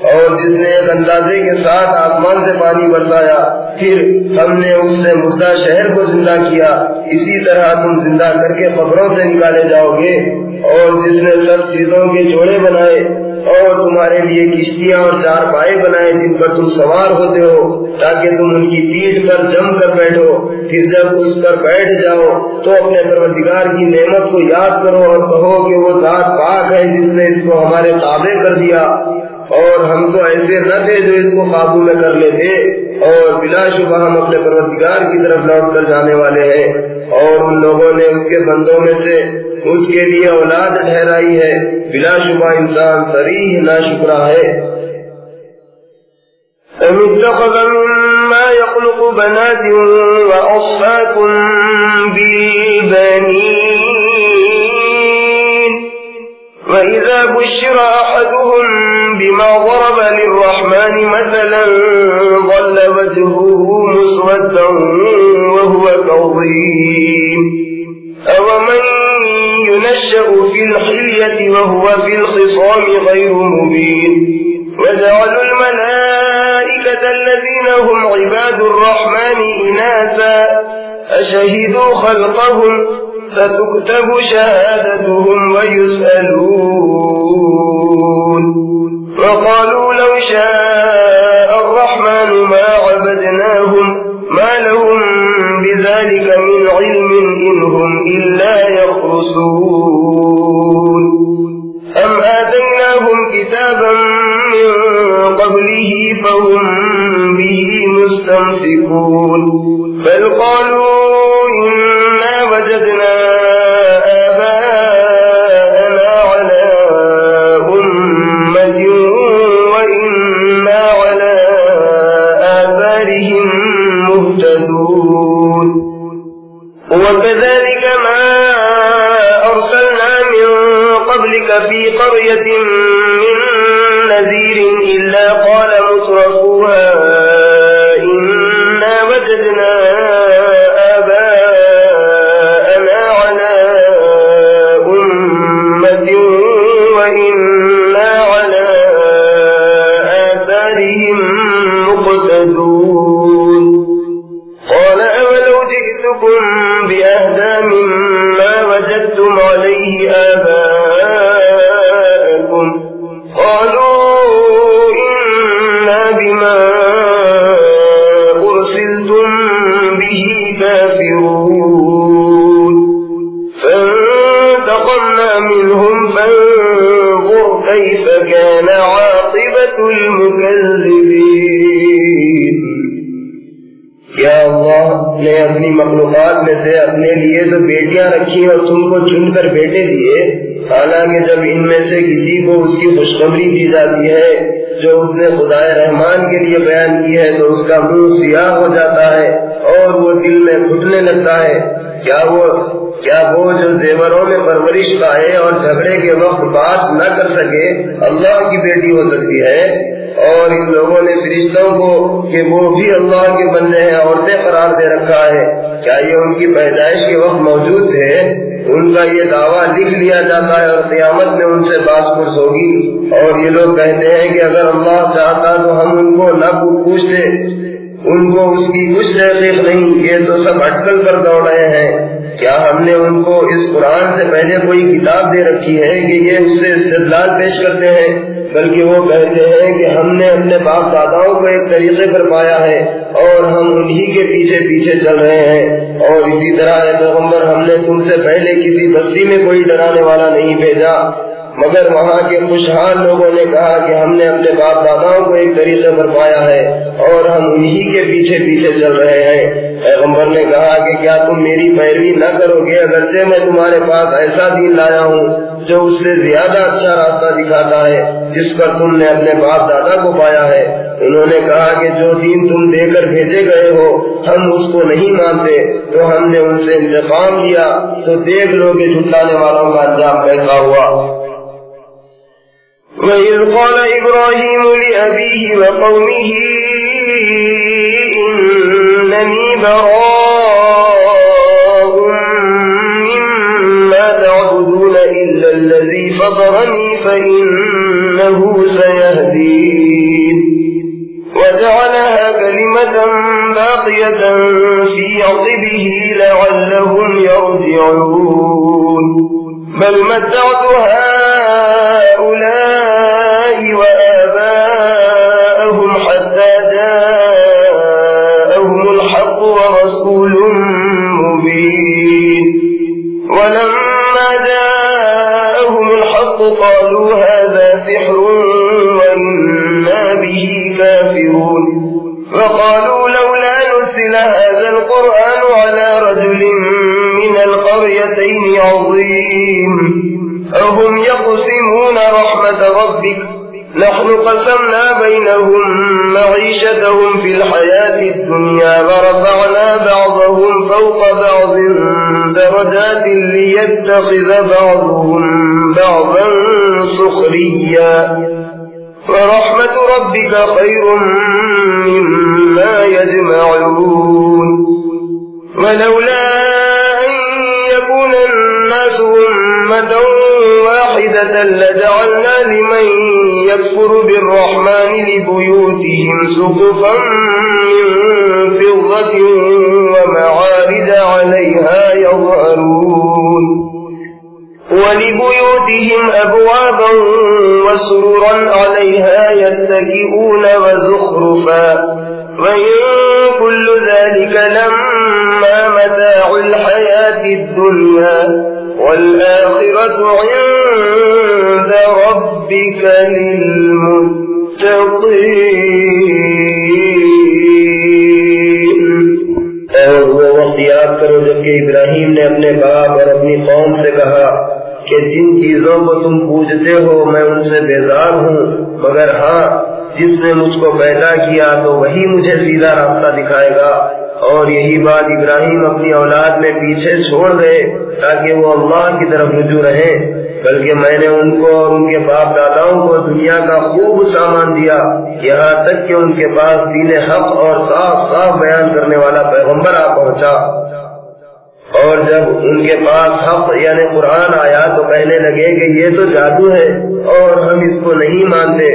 اور جس نے ایک اندازے کے ساتھ آسمان سے پانی برسایا پھر ہم نے اس سے مردہ شہر کو زندہ کیا اسی طرح تم زندہ کر کے قبروں سے نکالے جاؤ گے اور جس نے سب چیزوں کے جوڑے بنائے اور تمہارے لیے کشتیاں اور چارپائے بنائے جن پر تم سوار ہوتے ہو تاکہ تم ان کی پیٹھ پر جم کر بیٹھو پھر جب اس پر بیٹھ جاؤ تو اپنے پروردگار کی نعمت کو یاد کرو اور کہو کہ وہ ذات پاک ہے جس نے اس کو ہمارے تابع کر دیا اور ہم تو ایسے نہ تھے جو اس کو قابو میں کر لیتے اور بلا شبہ ہم اپنے پروردگار کی طرف لوٹ کر جانے والے ہیں اور ان لوگوں نے اس کے بندوں میں سے اس کے لیے اولاد ٹھہرائی ہے بلا شبہ انسان صریح ناشکرا ہے أَمِ اتَّخَذَ مِمَّا يَخْلُقُ بَنَاتٍ وَأَصْفَاكُمْ بِالْبَنِينَ وَإِذَا بُشِّرَ أَحَدُهُمْ بِمَا ضَرَبَ لِلرَّحْمَنِ مَثَلًا ظَلَّ وَجْهُهُ مُسْوَدًّا وَهُوَ كَظِيمٌ أَوَمَنْ يُنَشَّأُ فِي الْحِلْيَةِ وَهُوَ فِي الْخِصَامِ غَيْرُ مُبِينٍ وَجَعَلُوا الْمَلَائِكَةَ الَّذِينَ هُمْ عِبَادُ الرَّحْمَنِ إِنَاثًا أَشَهِدُوا خَلْقَهُمْ سَتُكْتَبُ شَهَادَتُهُمْ وَيُسْأَلُونَ وَقَالُوا لَوْ شَاءَ الرَّحْمَنُ مَا عَبَدْنَاهُمْ مَا لَهُمْ بِذَلِكَ مِنْ عِلْمٍ إِنْ هُمْ إِلَّا يَخْرُصُونَ أَمْ آتَيْنَاهُمْ كِتَابًا مِنْ قَبْلِهِ فَهُمْ بِهِ مُسْتَمْسِكُونَ بَلْ قَالُوا إِنَّا وَجَدْنَا آبَاءَنَا عَلَى أُمَّةٍ وَإِنَّا عَلَى آثَارِهِمْ مُهْتَدُونَ وَكَذَلِكَ مَا أَرْسَلْنَا مِنْ قبلك في قرية من نذير إلا قال مترفوها إنا وجدنا آباءنا على أمة وإنا على آثارهم مقتدون قال أولو جئتكم بأهدى مما وجدتم عليه آباءكم قالوا إنا بما أرسلتم به كافرون فانتقمنا منهم فانظر كيف كان عاقبة المكذبين. کیا اللہ نے اپنی مخلوقات میں سے اپنے لیے تو بیٹیاں رکھی اور تم کو چن کر بیٹے دیے، حالانکہ جب ان میں سے کسی کو اس کی خوشخبری دی جاتی ہے جو اس نے خدائے رحمان کے لیے بیان کی ہے تو اس کا منہ سیاہ ہو جاتا ہے اور وہ دل میں گھٹنے لگتا ہے۔ کیا وہ جو زیوروں میں پرورش پائے اور جھگڑے کے وقت بات نہ کر سکے اللہ کی بیٹی ہو سکتی ہے؟ اور ان لوگوں نے فرشتوں کو کہ وہ بھی اللہ کے بندے ہیں عورتیں قرار دے رکھا ہے، کیا یہ ان کی پیدائش کے وقت موجود تھے؟ ان کا یہ دعویٰ لکھ لیا جاتا ہے اور قیامت میں ان سے باس پرس ہوگی۔ اور یہ لوگ کہتے ہیں کہ اگر اللہ چاہتا تو ہم ان کو نہ پوچھتے، ان کو اس کی کچھ تحقیق نہیں، یہ تو سب اٹکل پر دوڑ رہے ہیں۔ کیا ہم نے ان کو اس قرآن سے پہلے کوئی کتاب دے رکھی ہے کہ یہ اس سے استدلال پیش کرتے ہیں؟ بلکہ وہ کہتے ہیں کہ ہم نے اپنے باپ داداؤں کو ایک طریقے پر پایا ہے اور ہم انہی کے پیچھے پیچھے چل رہے ہیں۔ اور اسی طرح اے پیغمبر ہم نے تم سے پہلے کسی بستی میں کوئی ڈرانے والا نہیں بھیجا مگر وہاں کے خوشحال لوگوں نے کہا کہ ہم نے اپنے باپ داداؤں کو ایک طریقے پر پایا ہے اور ہم انہی کے پیچھے پیچھے چل رہے ہیں۔ پیغمبر نے کہا کہ کیا تم میری پیروی نہ کرو گے اگرچہ میں تمہارے پاس ایسا دین لایا ہوں جو اس سے زیادہ اچھا راستہ دکھاتا ہے جس پر تم نے اپنے باپ دادا کو پایا ہے۔ انہوں نے کہا کہ جو دین تم دے کر بھیجے گئے ہو ہم اس کو نہیں مانتے تو ہم نے ان سے انتقام لیا، تو دیکھ لو کہ جھٹلانے والوں کا انجام کیسا ہوا۔ وَإِذْ قَالَ إِبْرَاهِيمُ لِأَبِيهِ وَقَوْمِهِ إِنَّنِي بَرَاءٌ مِّمَّا تَعْبُدُونَ إِلَّا الَّذِي فَطَرَنِي فَإِنَّهُ سَيَهْدِينِ وَجَعَلَهَا كَلِمَةً بَاقِيَةً فِي عَقِبِهِ لَعَلَّهُمْ يَرْجِعُونَ بَلْ مَتَّعْتُ هَؤُلَاءِ وَآبَاءَهُمْ حَتَّى جَاءَهُمُ الْحَقُّ وَرَسُولٌ مُّبِينٌ وَلَمَّا جَاءَهُمُ الْحَقُّ قَالُوا هَذَا سِحْرٌ وَإِنَّا بِهِ كَافِرُونَ وَقَالُوا لَوْلَا نُزِّلَ هَذَا الْقُرْآنُ عَلَى رَجُلٍ مِّنَ الْقَرْيَتَيْنِ عَظِيمٍ أَهُمْ يَقْسِمُونَ رَحْمَةَ رَبِّكَ نَحْنُ قَسَمْنَا بَيْنَهُم مَّعِيشَتَهُمْ فِي الْحَيَاةِ الدُّنْيَا وَرَفَعْنَا بَعْضَهُمْ فَوْقَ بَعْضٍ دَرَجَاتٍ لِّيَتَّخِذَ بَعْضُهُم بَعْضًا سُخْرِيًّا وَرَحْمَةُ رَبِّكَ خَيْرٌ مِّمَّا يَجْمَعُونَ وَلَوْلَا أَن يَكُونَ النَّاسُ أُمَّةً وَاحِدَةً لَّجَعَلْنَا لِمَن يَكْفُرُ بِالرَّحْمَٰنِ لِبُيُوتِهِمْ سُقُفًا مِّن فِضَّةٍ وَمَعَارِجَ عَلَيْهَا يَظْهَرُونَ وَلِبُيُوتِهِمْ أَبْوَابًا وَسُرُرًا عَلَيْهَا يَتَّكِئُونَ وَزُخْرُفًا وَإِن كُلُّ ذَلِكَ لَمَّا مَتَاعُ الْحَيَاةِ الدُّنْيَا وَالْآخِرَةُ عِندَ رَبِّكَ لِلْمُتَّقِينَ۔ اور وہ وقت یاد کرو جبکہ ابراہیم نے اپنے باپ اور اپنی قوم سے کہا کہ جن چیزوں کو تم پوجتے ہو میں ان سے بیزار ہوں، مگر ہاں جس نے مجھ کو پیدا کیا تو وہی مجھے سیدھا راستہ دکھائے گا۔ اور یہی بات ابراہیم اپنی اولاد میں پیچھے چھوڑ گئے تاکہ وہ اللہ کی طرف رجوع رہیں۔ بلکہ میں نے ان کو اور ان کے باپ داداؤں کو دنیا کا خوب سامان دیا، یہاں تک کہ ان کے پاس دین حق اور صاف صاف بیان کرنے والا پیغمبر آ پہنچا۔ اور جب ان کے پاس حق یعنی قرآن آیا تو کہنے لگے کہ یہ تو جادو ہے اور ہم اس کو نہیں مانتے،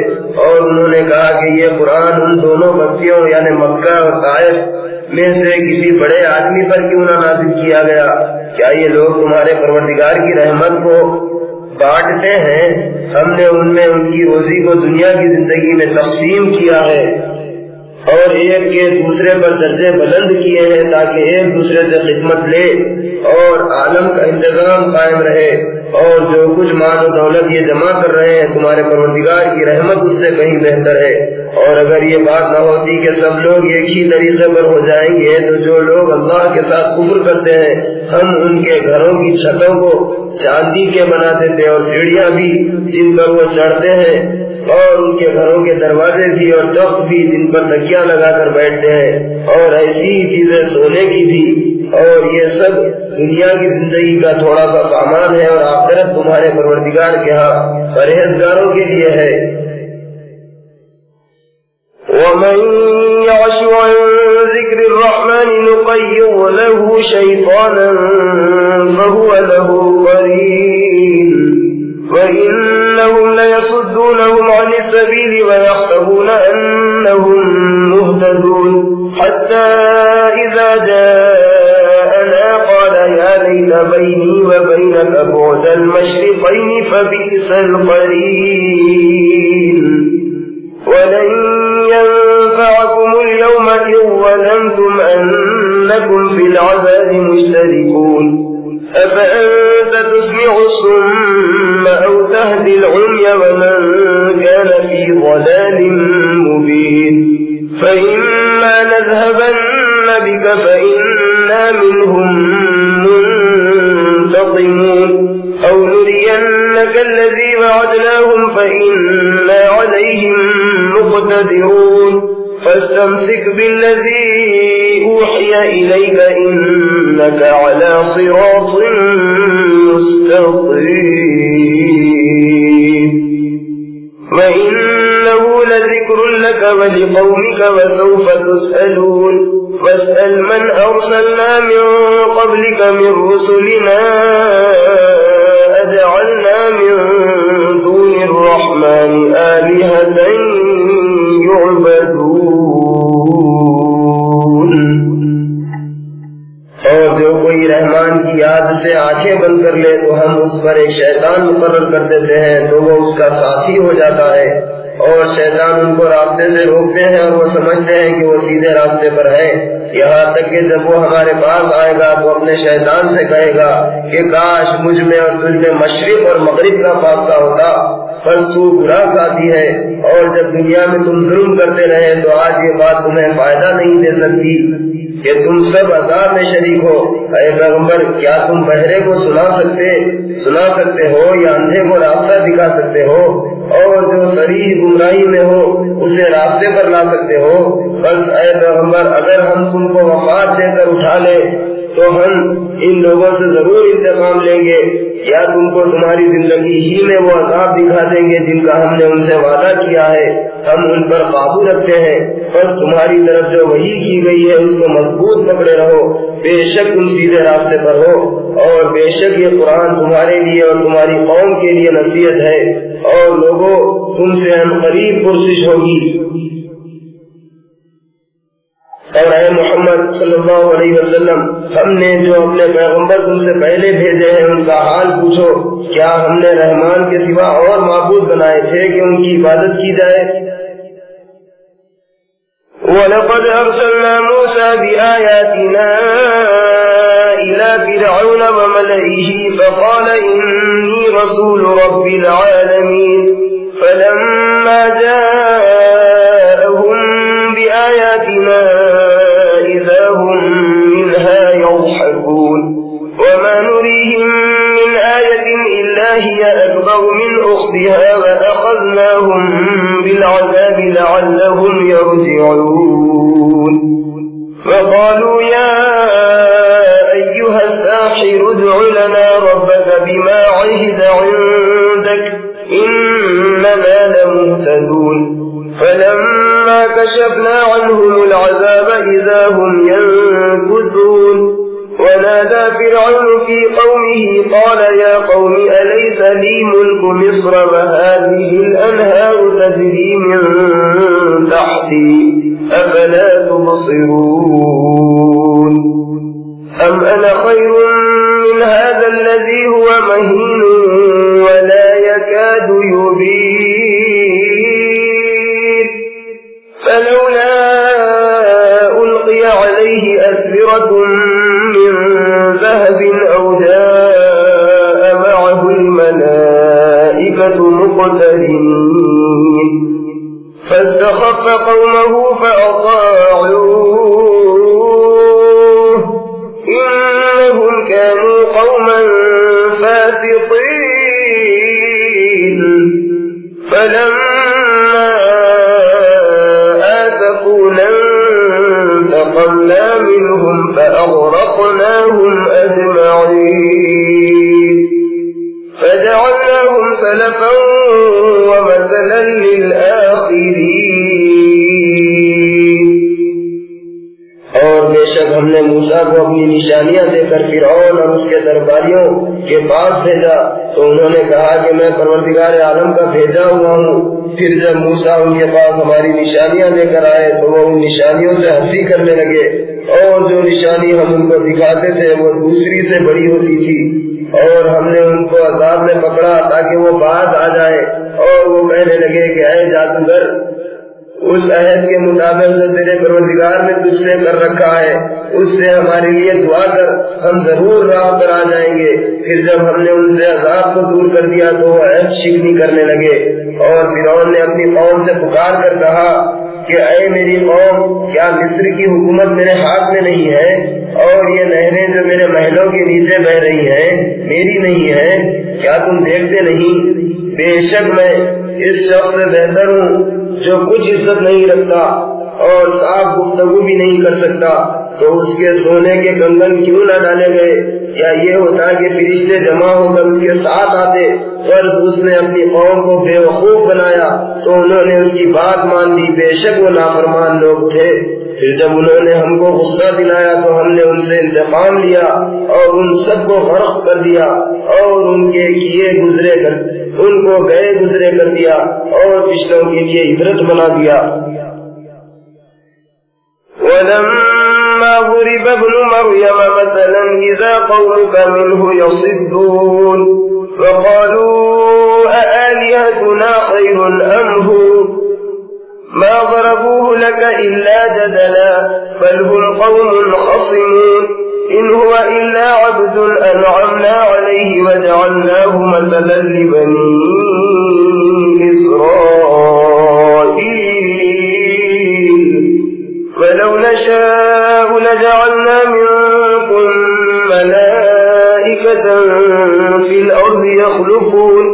اور انہوں نے کہا کہ یہ قرآن ان دونوں بستیوں یعنی مکہ اور طائف میں سے کسی بڑے آدمی پر کیوں نہ نازل کیا گیا؟ کیا یہ لوگ تمہارے پروردگار کی رحمت کو بانٹتے ہیں؟ ہم نے ان میں ان کی روزی کو دنیا کی زندگی میں تقسیم کیا ہے اور ایک کے دوسرے پر درجے بلند کیے ہیں تاکہ ایک دوسرے سے خدمت لے اور عالم کا انتظام قائم رہے، اور جو کچھ مال و دولت یہ جمع کر رہے ہیں تمہارے پروردگار کی رحمت اس سے کہیں بہتر ہے۔ اور اگر یہ بات نہ ہوتی کہ سب لوگ ایک ہی طریقے پر ہو جائیں گے تو جو لوگ اللہ کے ساتھ کفر کرتے ہیں ہم ان کے گھروں کی چھتوں کو چاندی کے بنا دیتے اور سیڑھیاں بھی جن پر وہ چڑھتے ہیں، اور ان کے گھروں کے دروازے بھی اور تخت بھی جن پر تکیاں لگا کر بیٹھتے ہیں، اور ایسی ہی چیزیں سونے کی بھی، اور یہ سب دنیا کی زندگی کا تھوڑا سا سامان ہے، اور آخرت تمہارے پروردگار کے ہاں پرہیزگاروں کے لیے ہے۔ وَمَن يَعْشُ عَن ذِكْرِ الرَّحْمَنِ نُقَيِّضْ لَهُ شَيْطَانًا فَهُوَ لَهُ قَرِينٌ وَإِنَّهُمْ لَيَصُدُّونَهُمْ عَنِ السَّبِيلِ وَيَحْسَبُونَ أَنَّهُمْ مُهْتَدُونَ حَتَّى إِذَا جَاءَنَا قَالَ يَا لَيْتَ بَيْنِي وَبَيْنَكَ بُعْدَ الْمَشْرِقَيْنِ فَبِئْسَ الْقَرِينُ وَلَن يَنفَعَكُمُ الْيَوْمَ إِذ ظَّلَمْتُمْ أَنَّكُمْ فِي الْعَذَابِ مُشْتَرِكُونَ أَفَأَنتَ تُسْمِعُ الصُّمَّ أَوْ تَهْدِي الْعُمْيَ وَمَن كَانَ فِي ضَلَالٍ مُّبِينٍ فَإِمَّا نَذْهَبَنَّ بِكَ فَإِنَّا مِنْهُم مُّنتَقِمُونَ أَوْ نُرِيَنَّكَ الَّذِي وَعَدْنَاهُمْ فَإِنَّا عَلَيْهِم مُّقْتَدِرُونَ فاستمسك بالذي أوحي إليك إنك على صراط مستقيم وإنه لذكر لك ولقومك وسوف تسألون واسأل من أرسلنا من قبلك من رسلنا أجعلنا من دون الرحمن آلهة يعبدون۔ اور جو کوئی رحمان کی یاد سے آنکھیں بند کر لے تو ہم اس پر ایک شیطان مقرر کر دیتے ہیں تو وہ اس کا ساتھی ہو جاتا ہے، اور شیطان ان کو راستے سے روکتے ہیں اور وہ سمجھتے ہیں کہ وہ سیدھے راستے پر ہے، یہاں تک کہ جب وہ ہمارے پاس آئے گا تو اپنے شیطان سے کہے گا کہ کاش مجھ میں اور تجھ میں مشرق اور مغرب کا فاصلہ ہوتا، بس تو برا ساتھی ہے، اور جب دنیا میں تم ظلم کرتے رہے تو آج یہ بات تمہیں فائدہ نہیں دے سکتی کہ تم سب عذاب میں شریک ہو۔ اے پیغمبر کیا تم بہرے کو سنا سکتے ہو یا اندھے کو راستہ دکھا سکتے ہو، اور جو صریح گمراہی میں ہو اسے راستے پر لا سکتے ہو؟ بس اے پیغمبر اگر ہم تم کو وفات دے کر اٹھا لے تو ہم ان لوگوں سے ضرور انتقام لیں گے، یا تم کو تمہاری زندگی ہی میں وہ عذاب دکھا دیں گے جن کا ہم نے ان سے وعدہ کیا ہے، ہم ان پر قابو رکھتے ہیں، بس تمہاری طرف جو وحی کی گئی ہے اس کو مضبوط پکڑے رہو، بے شک تم سیدھے راستے پر ہو، اور بے شک یہ قرآن تمہارے لیے اور تمہاری قوم کے لیے نصیحت ہے، اور لوگوں تم سے عنقریب پرسش ہوگی۔ اور اے محمد صلی اللہ علیہ وسلم ہم نے جو اپنے پیغمبر تم سے پہلے بھیجے ہیں ان کا حال پوچھو، کیا ہم نے رحمان کے سوا اور معبود بنائے تھے کہ ان کی عبادت کی جائے؟ وَلَقَدْ أَرْسَلْنَا مُوسَى بِآيَاتِنَا إِلَى فِرْعَوْنَ وَمَلَئِهِ فَقَالَ إِنِّي رَسُولُ رَبِّ الْعَالَمِينَ فَلَمَّا جَاءَهُم بِآيَاتِنَا إِذَا هُم مِّنْهَا يَضْحَكُونَ وَمَا نُرِيهِم مِّنْ آيَةٍ إِلَّا هِيَ أَكْبَرُ مِنْ أُخْتِهَا وَأَخَذْنَاهُم بِالْعَذَابِ لَعَلَّهُمْ يَرْجِعُونَ وقالوا يا أيها الساحر ادع لنا ربك بما عهد عندك إننا لمهتدون فلما كشفنا عنهم العذاب إذا هم ينكثون ونادى فرعون في قومه قال يا قوم أليس لي ملك مصر وهذه الأنهار تجري من تحتي أفلا تبصرون أم أنا خير من هذا الذي هو مهين ولا يكاد يبين فلولا ألقي عليه أسورة من ذهب أو جاء معه الملائكة مقترنين فاستخف قومه فأطاعوه إنهم كانوا قوما فاسقين فلما آسفونا انتقمنا منهم فأغرقناهم أجمعين فجعلناهم سلفا ومثلا للآخرين اور بے شک ہم نے موسیٰ کو اپنی نشانیاں دے کر فرعون اور اس کے درباریوں کے پاس بھیجا تو انہوں نے کہا کہ میں پروردگار عالم کا بھیجا ہوا ہوں. پھر جب موسیٰ ان کے پاس ہماری نشانیاں لے کر آئے تو وہ ان نشانیوں سے ہنسی کرنے لگے اور جو نشانی ہم ان کو دکھاتے تھے وہ دوسری سے بڑی ہوتی تھی اور ہم نے ان کو عذاب میں پکڑا تاکہ وہ باز آ جائے اور وہ کہنے لگے کہ اے جادوگر اس عہد کے مطابق جو تیرے پروردگار نے تجھ سے کر رکھا ہے اس سے ہمارے لیے دعا کر ہم ضرور راہ پر آ جائیں گے. پھر جب ہم نے ان سے عذاب کو دور کر دیا تو وہ عہد شکنی کرنے لگے اور فرعون نے اپنی قوم سے پکار کر کہا کہ اے میری قوم کیا مصر کی حکومت میرے ہاتھ میں نہیں ہے اور یہ نہریں جو میرے محلوں کے نیچے بہ رہی ہیں میری نہیں ہے؟ کیا تم دیکھتے نہیں بے شک میں اس شخص سے بہتر ہوں جو کچھ عزت نہیں رکھتا اور صاف گفتگو بھی نہیں کر سکتا. تو اس کے سونے کے کنگن کیوں نہ ڈالے گئے؟ یا یہ ہوتا کہ فرشتے جمع ہو کر اس کے ساتھ آتے پر اس نے اپنی قوم کو بے وقوف بنایا تو انہوں نے اس کی بات مان لی. بے شک وہ نافرمان لوگ تھے. پھر جب انہوں نے ہم کو غصہ دلایا تو ہم نے ان سے انتقام لیا اور ان سب کو غرق کر دیا اور ان کے کیے گزرے کر ان کو گئے گزرے کر دیا اور پچھلوں کے لیے عبرت بنا دیا. وَلَمَّا ضُرِبَ ابْنُ مَرْيَمَ مَثَلًا إِذَا قَوْمُكَ مِنْهُ يَصِدُّونَ وَقَالُوا أَآلِهَتُنَا خَيْرٌ أَمْ هُوَ مَا ضَرَبُوهُ لَكَ إِلَّا جَدَلًا بَلْ هُمْ قَوْمٌ خَصِمُونَ إِنْ هُوَ إِلَّا عَبْدٌ أَنْعَمْنَا عَلَيْهِ وَجَعَلْنَاهُ مَثَلًا لِبَنِي إِسْرَائِيلَ وَلَوْ نَشَاءُ لَجَعَلْنَا مِنكُم مَّلَائِكَةً فِي الْأَرْضِ يَخْلُفُونَ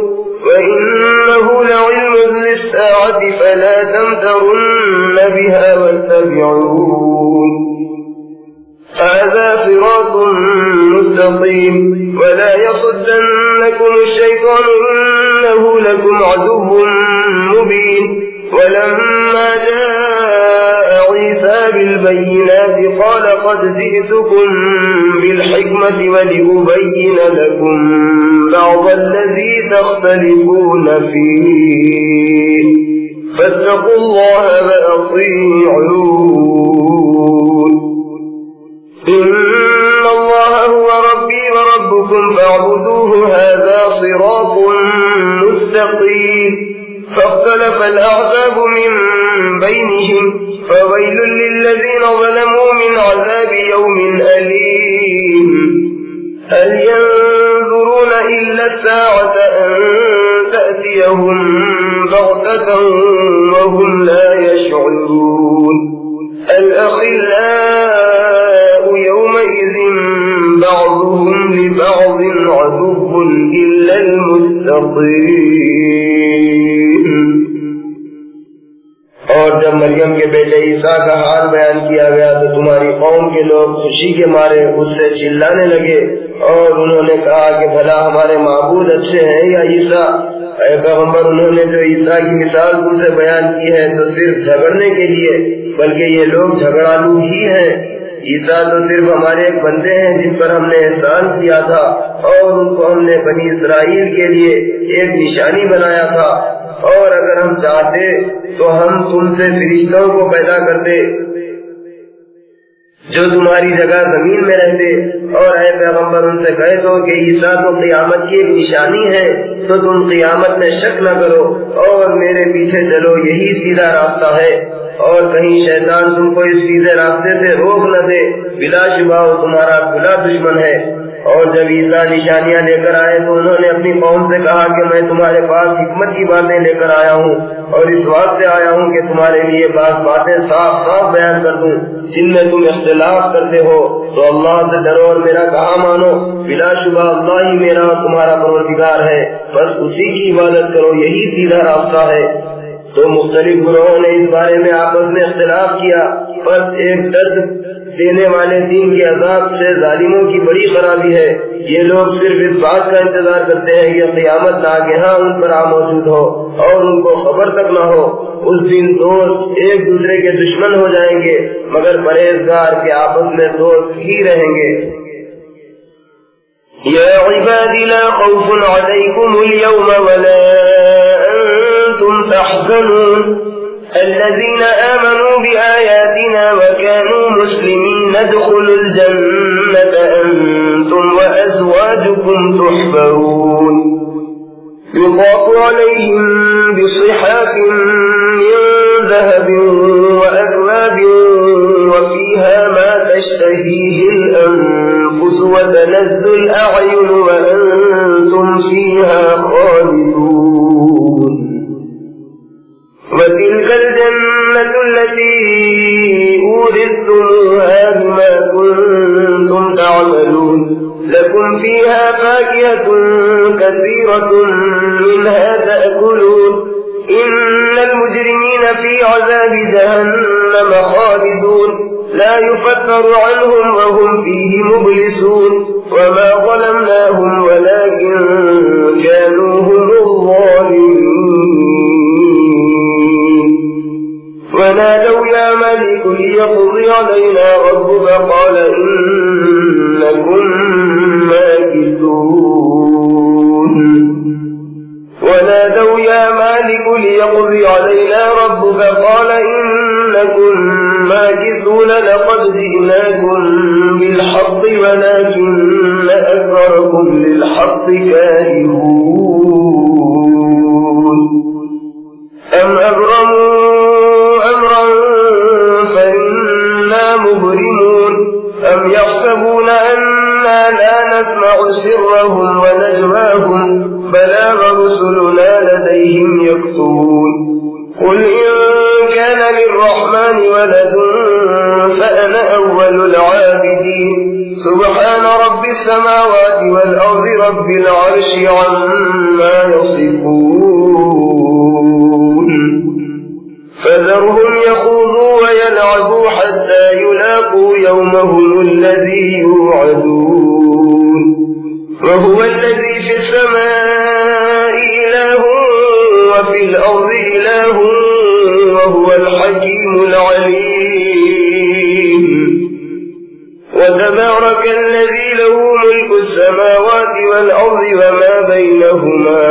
وَإِنَّهُ لَعِلْمٌ لِّلسَّاعَةِ فَلَا تَمْتَرُنَّ بِهَا وَاتَّبِعُونِ هَذَا صِرَاطٌ مُّسْتَقِيمٌ وَلَا يَصُدَّنَّكُمُ الشَّيْطَانُ إِنَّهُ لَكُمْ عَدُوٌّ مُّبِينٌ. وَلَمَّا جَاءَ عِيسَىٰ بِالْبَيِّنَاتِ قَالَ قَدْ جِئْتُكُم بِالْحِكْمَةِ وَلِأُبَيِّنَ لَكُم بَعْضَ الَّذِي تَخْتَلِفُونَ فِيهِ فَاتَّقُوا اللَّهَ وَأَطِيعُونِ. إِنَّ اللَّهَ هُوَ رَبِّي وَرَبُّكُمْ فَاعْبُدُوهُ هَذَا صِرَاطٌ مُّسْتَقِيمٌ. فاختلف الأحزاب من بينهم فويل للذين ظلموا من عذاب يوم أليم. هل ينظرون إلا الساعة أن تأتيهم بغتة وهم لا يشعرون. الأخلاء يومئذ بعضهم لبعض عدو إلا المتقين. اور جب مریم کے بیٹے عیسیٰ کا حال بیان کیا گیا تو تمہاری قوم کے لوگ خوشی کے مارے اس سے چلانے لگے اور انہوں نے کہا کہ بھلا ہمارے معبود اچھے ہیں یا عیسیٰ؟ اے پیغمبر، انہوں نے جو عیسیٰ کی مثال تم سے بیان کی ہے تو صرف جھگڑنے کے لیے، بلکہ یہ لوگ جھگڑالو ہی ہیں۔ عیسیٰ تو صرف ہمارے ایک بندے ہیں جن پر ہم نے احسان کیا تھا، اور ان کو ہم نے بنی اسرائیل کے لیے ایک نشانی بنایا تھا، اور اگر ہم چاہتے تو ہم تم سے فرشتوں کو پیدا کرتے جو تمہاری جگہ زمین میں رہتے۔ اور اے پیغمبر، ان سے کہہ دو کہ عیسیٰ تو قیامت کی ایک نشانی ہے، تو تم قیامت میں شک نہ کرو اور میرے پیچھے چلو، یہی سیدھا راستہ ہے، اور کہیں شیطان تم کو اس سیدھے راستے سے روک نہ دے، بلا شبہ وہ تمہارا کھلا دشمن ہے۔ اور جب عیسیٰ نشانیاں لے کر آئے تو انہوں نے اپنی قوم سے کہا کہ میں تمہارے پاس حکمت کی باتیں لے کر آیا ہوں، اور اس واسطے آیا ہوں کہ تمہارے لیے بعض باتیں صاف صاف بیان کر دوں جن میں تم اختلاف کرتے ہو، تو اللہ سے ڈرو اور میرا کہا مانو، بلا شبہ اللہ ہی میرا اور تمہارا پروردگار ہے، بس اسی کی عبادت کرو، یہی سیدھا راستہ ہے۔ تو مختلف گروہوں نے اس بارے میں آپس میں اختلاف کیا، بس ایک درد دینے والے دین کے عذاب سے ظالموں کی بڑی خرابی ہے۔ یہ لوگ صرف اس بات کا انتظار کرتے ہیں کہ قیامت ناگہاں ان پر آ موجود ہو اور ان کو خبر تک نہ ہو۔ اس دن دوست ایک دوسرے کے دشمن ہو جائیں گے، مگر پرہیزگار کے آپس میں دوست ہی رہیں گے۔ یا عبادی لا خوف علیکم اليوم ولا انتم تحزنون الذين آمنوا بآياتنا وكانوا مسلمين ادخلوا الجنة أنتم وأزواجكم تحبرون يطاف عليهم بصحاف من ذهب وأكواب وفيها ما تشتهيه الأنفس وتلذ الأعين وأنتم فيها خالدون وتلك الجنة التي أورثتموها بما كنتم تعملون لكم فيها فاكهة كثيرة منها تأكلون إن المجرمين في عذاب جهنم خالدون لا يفتر عنهم وهم فيه مبلسون وما ظلمناهم ولكن كانوا هم الظالمين ونادوا يا ملك ليقضي علينا ربك قال إنكم ماكثون ونادوا يا مالك ليقضي علينا ربك قال إنكم ماكثون لقد جئناكم بالحق ولكن أكثركم للحق كارهون أم أبرموا أمرا فإنا مبرمون أم يحسبون أنا لا نسمع سرهم ونجواهم بلى ورسلنا لديهم يكتبون قل إن كان للرحمن ولد فأنا أول العابدين سبحان رب السماوات والأرض رب العرش عما يصفون فذرهم يخوضوا ويلعبوا حتى يلاقوا يومهم الذي يوعدون وهو الذي في السماء إله وفي الأرض إله وهو الحكيم العليم وتبارك الذي له ملك السماوات والأرض وما بينهما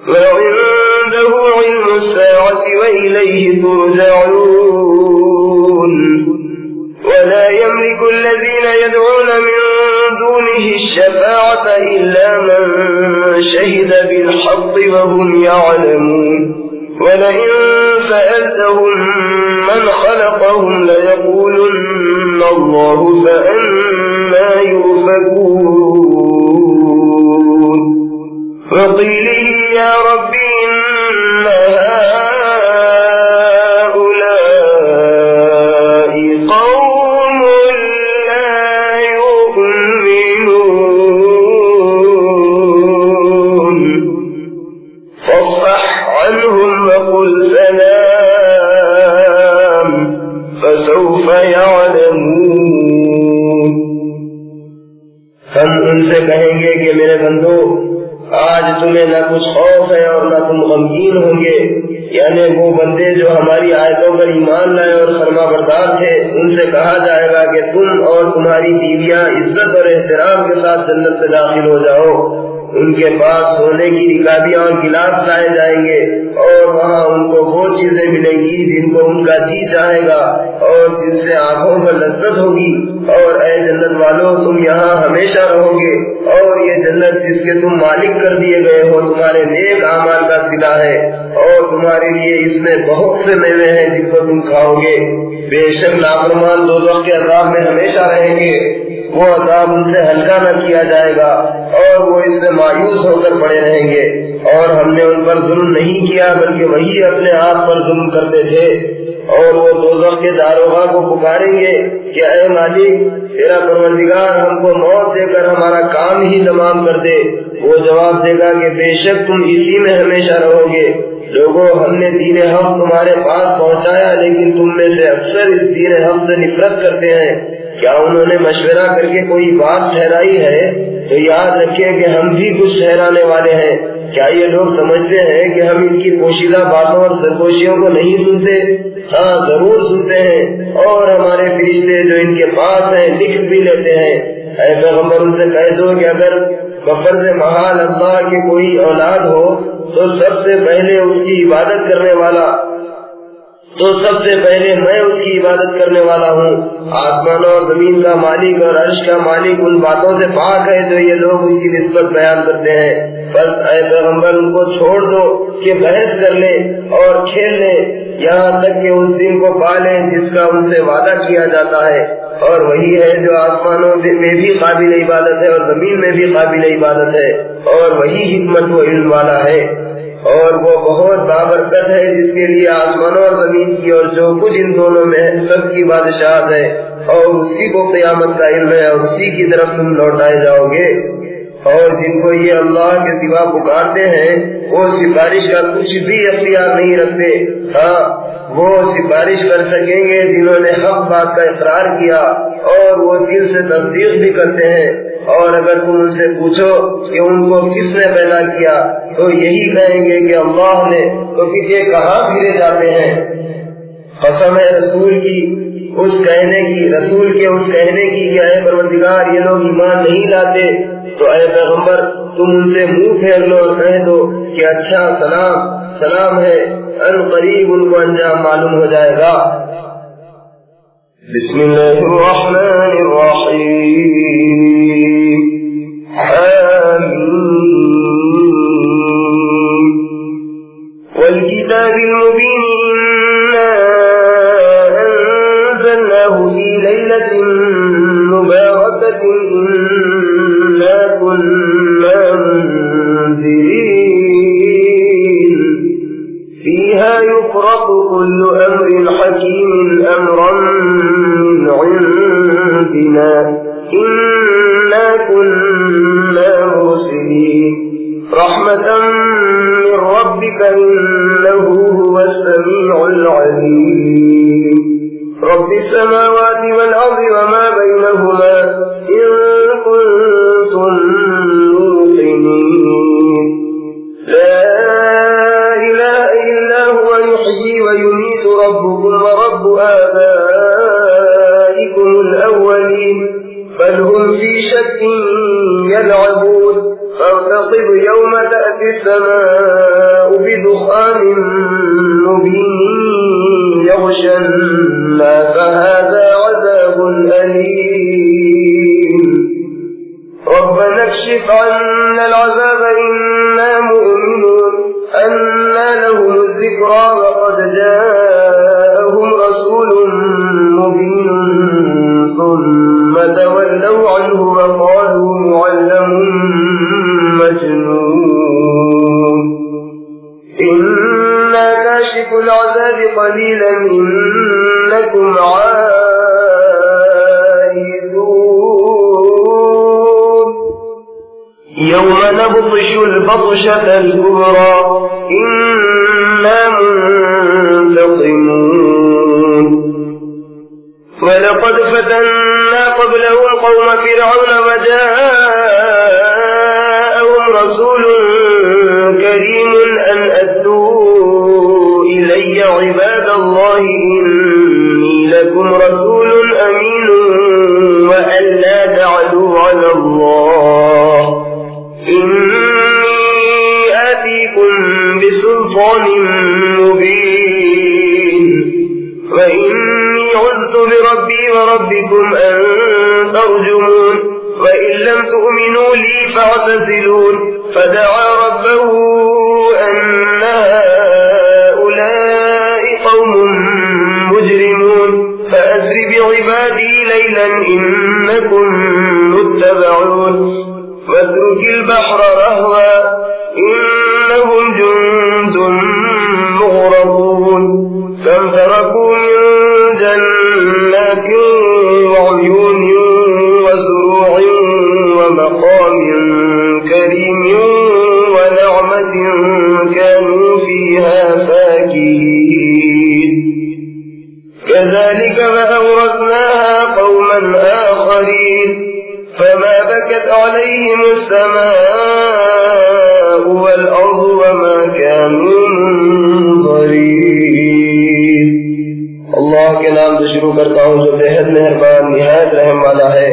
وعنده علم الساعة وإليه ترجعون ولا يملك الذين يدعون من دونه الشفاعة إلا من شهد بالحق وهم يعلمون ولئن سألتهم من خلقهم ليقولن الله فأنا يؤفكون وقيله يا رب إن هؤلاء قوم لا يؤمنون فاصفح عنهم وقل سلام فسوف يعلمون۔ ہم ان سے کہیں گے کہ میرے بندو آج تمہیں نہ کچھ خوف ہے اور نہ تم غمگین ہوں گے، یعنی وہ بندے جو ہماری آیتوں پر ایمان لائے اور فرما بردار تھے، ان سے کہا جائے گا کہ تم اور تمہاری بیویاں عزت اور احترام کے ساتھ جنت میں داخل ہو جاؤ۔ ان کے پاس سونے کی رکابیاں اور گلاس لائے جائیں گے اور وہاں ان کو وہ چیزیں ملیں گی جن کو ان کا جی چاہے گا اور جن سے آنکھوں پر لذت ہوگی۔ اور اے جنت والو تم یہاں ہمیشہ رہو گے، اور یہ جنت جس کے تم مالک کر دیے گئے ہو تمہارے نیک اعمال کا صلہ ہے، اور تمہارے لیے اس میں بہت سے میوے ہیں جن کو تم کھاؤ گے۔ بے شک نافرمان دوزخ کے عذاب میں ہمیشہ رہیں گے، وہ عذاب ان سے ہلکا نہ کیا جائے گا اور وہ اس میں مایوس ہو کر پڑے رہیں گے۔ اور ہم نے ان پر ظلم نہیں کیا بلکہ وہی اپنے آپ پر ظلم کرتے تھے۔ اور وہ دوزخ کے داروغہ کو پکاریں گے کہ اے مالک تیرا پروردگار ہم کو موت دے کر ہمارا کام ہی تمام کر دے۔ وہ جواب دے گا کہ بے شک تم اسی میں ہمیشہ رہو گے۔ لوگوں ہم نے دین حق تمہارے پاس پہنچایا لیکن تم میں سے اکثر اس دین حق سے نفرت کرتے ہیں۔ کیا انہوں نے مشورہ کر کے کوئی بات ٹھہرائی ہے؟ تو یاد رکھیں کہ ہم بھی کچھ ٹھہرانے والے ہیں۔ کیا یہ لوگ سمجھتے ہیں کہ ہم ان کی پوشیدہ باتوں اور سرگوشیوں کو نہیں سنتے؟ ہاں ضرور سنتے ہیں، اور ہمارے فرشتے جو ان کے پاس ہیں لکھ بھی لیتے ہیں۔ اے پیغمبر ان سے کہہ دو کہ اگر بفرض محال اللہ کی کوئی اولاد ہو تو سب سے پہلے میں اس کی عبادت کرنے والا ہوں۔ آسمانوں اور زمین کا مالک اور عرش کا مالک ان باتوں سے پاک ہے جو یہ لوگ اس کی نسبت بیان کرتے ہیں۔ بس اے پیغمبر ان کو چھوڑ دو کہ بحث کر لیں اور کھیل لیں یہاں تک کہ اس دن کو پالیں جس کا ان سے وعدہ کیا جاتا ہے، اور وہی ہے جو آسمانوں میں بھی قابل عبادت ہے اور زمین میں بھی قابل عبادت ہے، اور وہی حکمت و علم والا ہے۔ اور وہ بہت بابرکت ہے جس کے لیے آسمانوں اور زمین کی اور جو کچھ ان دونوں میں ہے سب کی بادشاہت ہے، اور اسی کو قیامت کا علم ہے اور اسی کی طرف تم لوٹائے جاؤ گے۔ اور جن کو یہ اللہ کے سوا پکارتے ہیں وہ سفارش کا کچھ بھی اختیار نہیں رکھتے، ہاں وہ سفارش کر سکیں گے جنہوں نے حق بات کا اقرار کیا اور وہ دل سے تصدیق بھی کرتے ہیں۔ اور اگر تم ان سے پوچھو کہ ان کو کس نے پیدا کیا تو یہی کہیں گے کہ اللہ نے، تو پھر یہ کہاں پھرے جاتے ہیں؟ قسم ہے رسول کے اس کہنے کی کہ اے پروردگار یہ لوگ ایمان نہیں لاتے، تو اے پیغمبر تم ان سے منہ پھیر لو اور کہہ دو کہ اچھا سلام ہے، ان قریب ان کو انجام معلوم ہو جائے گا۔ بسم اللہ الرحمن الرحیم، حامیم والکتاب المبین انا انزلناه فی لیلۃ مبارکۃ انا كنا منذرین فيها يفرق كل أمر حكيم أمرا من عندنا إنا كنا مرسلين رحمة من ربك إنه هو السميع العليم رب السماوات والأرض وما بينهما إن كنتم موقنين لا إله إلا هو يحيي ويميت ربكم ورب آبائكم الأولين بل هم في شك يلعبون فارتقب يوم تأتي السماء بدخان مبين يغشى الناس هذا عذاب أليم ربنا اكشف عنا العذاب إنا مؤمنون أنى لهم الذكرى وقد جاءهم رسول مبين ثم تولوا عنه وقالوا معلم مجنون إنا كاشف العذاب قليلا إنكم عائدون يوم نبطش البطشة الكبرى منا منتقمون ولقد فتنا قبلهم قوم فرعون وجاءهم رسول كريم أن أدوا إلي عباد الله إني لكم رسول أمين وأن لا تعلوا على الله إني آتيكم بسلطان مبين وإني عذت بربي وربكم أن ترجمون وإن لم تؤمنوا لي فاعتزلون فدعا ربه أن هؤلاء قوم مجرمون فأسر بعبادي ليلا إنكم متبعون واترك البحر رهوا إنهم جند مغرقون كم تركوا من جنات وعيون وزروع ومقام كريم ونعمة كانوا فيها فاكهين كذلك وأورثناها قوما آخرين فما بكت عليهم السماء والأرض وما كانوا منظرين اللہ کے نام سے شروع کرتا ہوں جو بےحد مہربان نہایت رحم والا ہے۔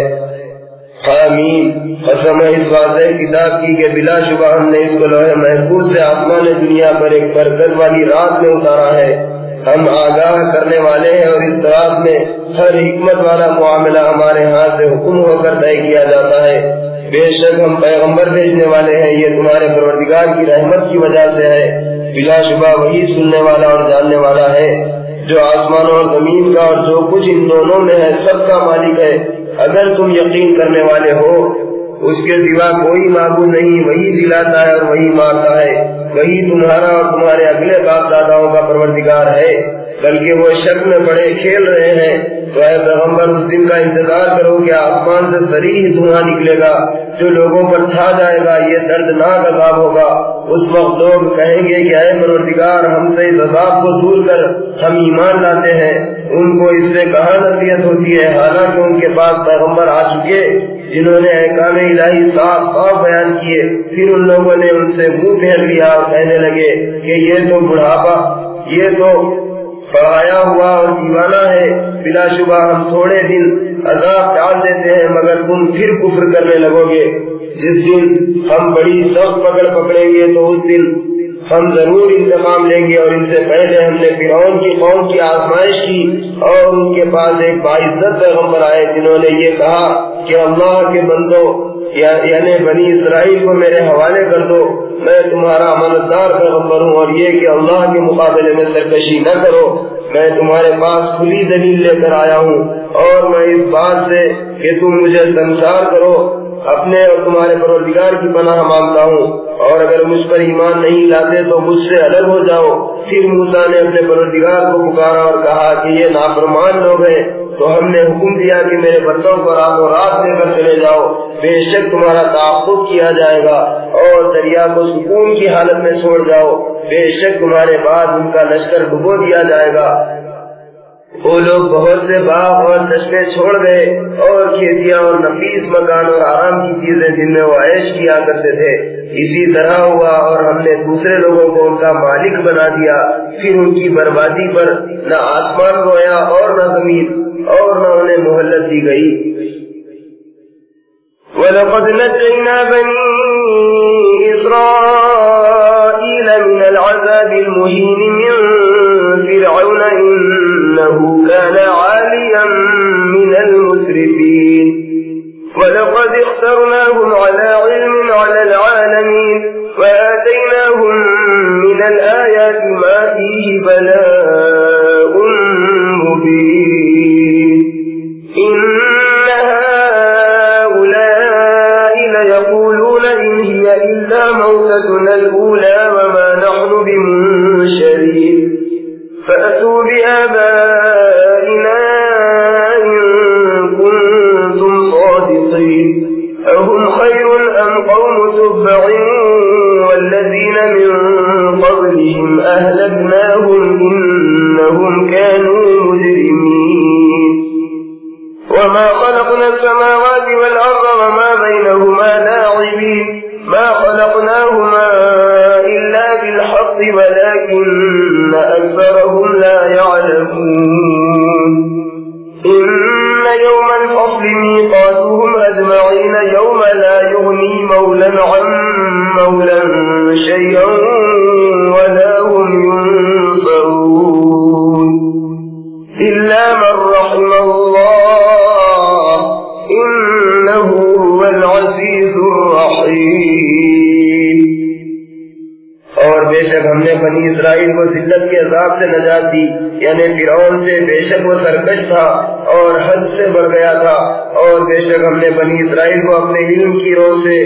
حامیم قسم ہے اس واضح کتاب کی کہ بلا شبہ ہم نے اس کو لوح محفوظ سے آسمان دنیا پر ایک برکت والی رات میں اتارا ہے۔ ہم آگاہ کرنے والے ہیں اور اس رات میں ہر حکمت والا معاملہ ہمارے ہاتھ سے حکم ہو کر طے کیا جاتا ہے۔ بے شک ہم پیغمبر بھیجنے والے ہیں، یہ تمہارے پروردگار کی رحمت کی وجہ سے ہے۔ بلا شبہ وہی سننے والا اور جاننے والا ہے جو آسمانوں اور زمین کا اور جو کچھ ان دونوں میں ہے سب کا مالک ہے۔ اگر تم یقین کرنے والے ہو اس کے سوا کوئی معبود نہیں، وہی دلاتا ہے اور وہی مارتا ہے، وہی تمہارا اور تمہارے اگلے باپ داداؤں کا پروردگار ہے، بلکہ وہ شک میں پڑے کھیل رہے ہیں۔ تو اے پیغمبر اس دن کا انتظار کرو کہ آسمان سے صریح دھواں نکلے گا جو لوگوں پر چھا جائے گا، یہ دردناک عذاب ہوگا۔ اس وقت لوگ کہیں گے کہ اے پروردگار ہم سے اس عذاب کو دور کر، ہم ایمان لاتے ہیں۔ ان کو اس سے کہاں نصیحت ہوتی ہے، حالانکہ ان کے پاس پیغمبر آ چکے جنہوں نے احکام الہی صاف صاف بیان کیے۔ پھر ان لوگوں نے ان سے منہ پھیر لیا اور کہنے لگے کہ یہ تو بڑھاپا، یہ تو پڑھایا ہوا اور دیوانہ ہے، بلا شبہ ہم تھوڑے دن عذاب ڈال دیتے ہیں مگر تم پھر کفر کرنے لگو گے۔ جس دن ہم بڑی سخت پکڑ پکڑیں گے تو اس دن ہم ضرور انتقام لیں گے، اور ان سے پہلے ہم نے فرعون کی قوم کی آزمائش کی اور ان کے پاس ایک باعزت پیغمبر آئے جنہوں نے یہ کہا کہ اللہ کے بندو یعنی بنی اسرائیل کو میرے حوالے کر دو، میں تمہارا امانتدار پیغمبر ہوں، اور یہ کہ اللہ کے مقابلے میں سرکشی نہ کرو، میں تمہارے پاس کھلی دلیل لے کر آیا ہوں، اور میں اس بات سے کہ تم مجھے سنسار کرو اپنے اور تمہارے پروردگار کی پناہ مانگتا ہوں، اور اگر مجھ پر ایمان نہیں لاتے تو مجھ سے الگ ہو جاؤ۔ پھر موسیٰ نے اپنے پروردگار کو پکارا اور کہا کہ یہ نافرمان لوگ ہیں، تو ہم نے حکم دیا کہ میرے بندوں کو راتوں رات لے کر چلے جاؤ، بے شک تمہارا تعاقب کیا جائے گا، اور دریا کو سکون کی حالت میں چھوڑ جاؤ، بے شک تمہارے بعد ان کا لشکر ڈبو دیا جائے گا۔ وہ لوگ بہت سے باغ اور چشمے چھوڑ گئے اور کھیتیاں اور نفیس مکان اور آرام کی چیزیں جن میں وہ عیش کیا کرتے تھے، اسی طرح ہوا، اور ہم نے دوسرے لوگوں کو ان کا مالک بنا دیا۔ پھر ان کی بربادی پر نہ آسمان رویا اور نہ زمین، اور نہ انہیں مہلت دی گئی۔ وَلَقَدْ نَجَّيْنَا بَنِي إِسْرَائِيلَ مِنَ الْعَذَابِ الْمُهِينِ مِنْ فِرْعَوْنَ إِنَّهُ كَانَ عَالِيًا مِنَ الْمُسْرِفِينَ وَلَقَدِ اخْتَرْنَاهُمْ عَلَى عِلْمٍ عَلَى الْعَالَمِينَ وَآتَيْنَاهُمْ مِنَ الْآيَاتِ مَا فِيهِ بَلَاءٌ مُبِينٌ إِنَّ هَؤُلَاءِ لَيَقُولُونَ إِنْ هِيَ إِلَّا مَوْتَتُنَا الْأُولَى وَمَا نَحْنُ بِمُنشَرِينَ فَأْتُوا بِآبَائِنَا إِن كُنتُمْ صَادِقِينَ أهم خير أم قوم تبع والذين من قبلهم أهلكناهم إنهم كانوا مجرمين وما خلقنا السماوات والأرض وما بينهما لاعبين ما خلقناهما إلا بالحق ولكن أكثرهم لا يعلمون إن يوم الفصل ميقاتهم أجمعين يوم لا يغني مولا عن مولا شيئا ولا هم ينصرون إلا من رحم الله إنه هو العزيز الرحيم اور بے شک ہم نے بنی اسرائیل کو ذلت کے عذاب سے نجات دی یعنی فرعون سے بے شک وہ سرکش تھا اور حد سے بڑھ گیا تھا اور بے شک ہم نے بنی اسرائیل کو اپنے علم کی روح سے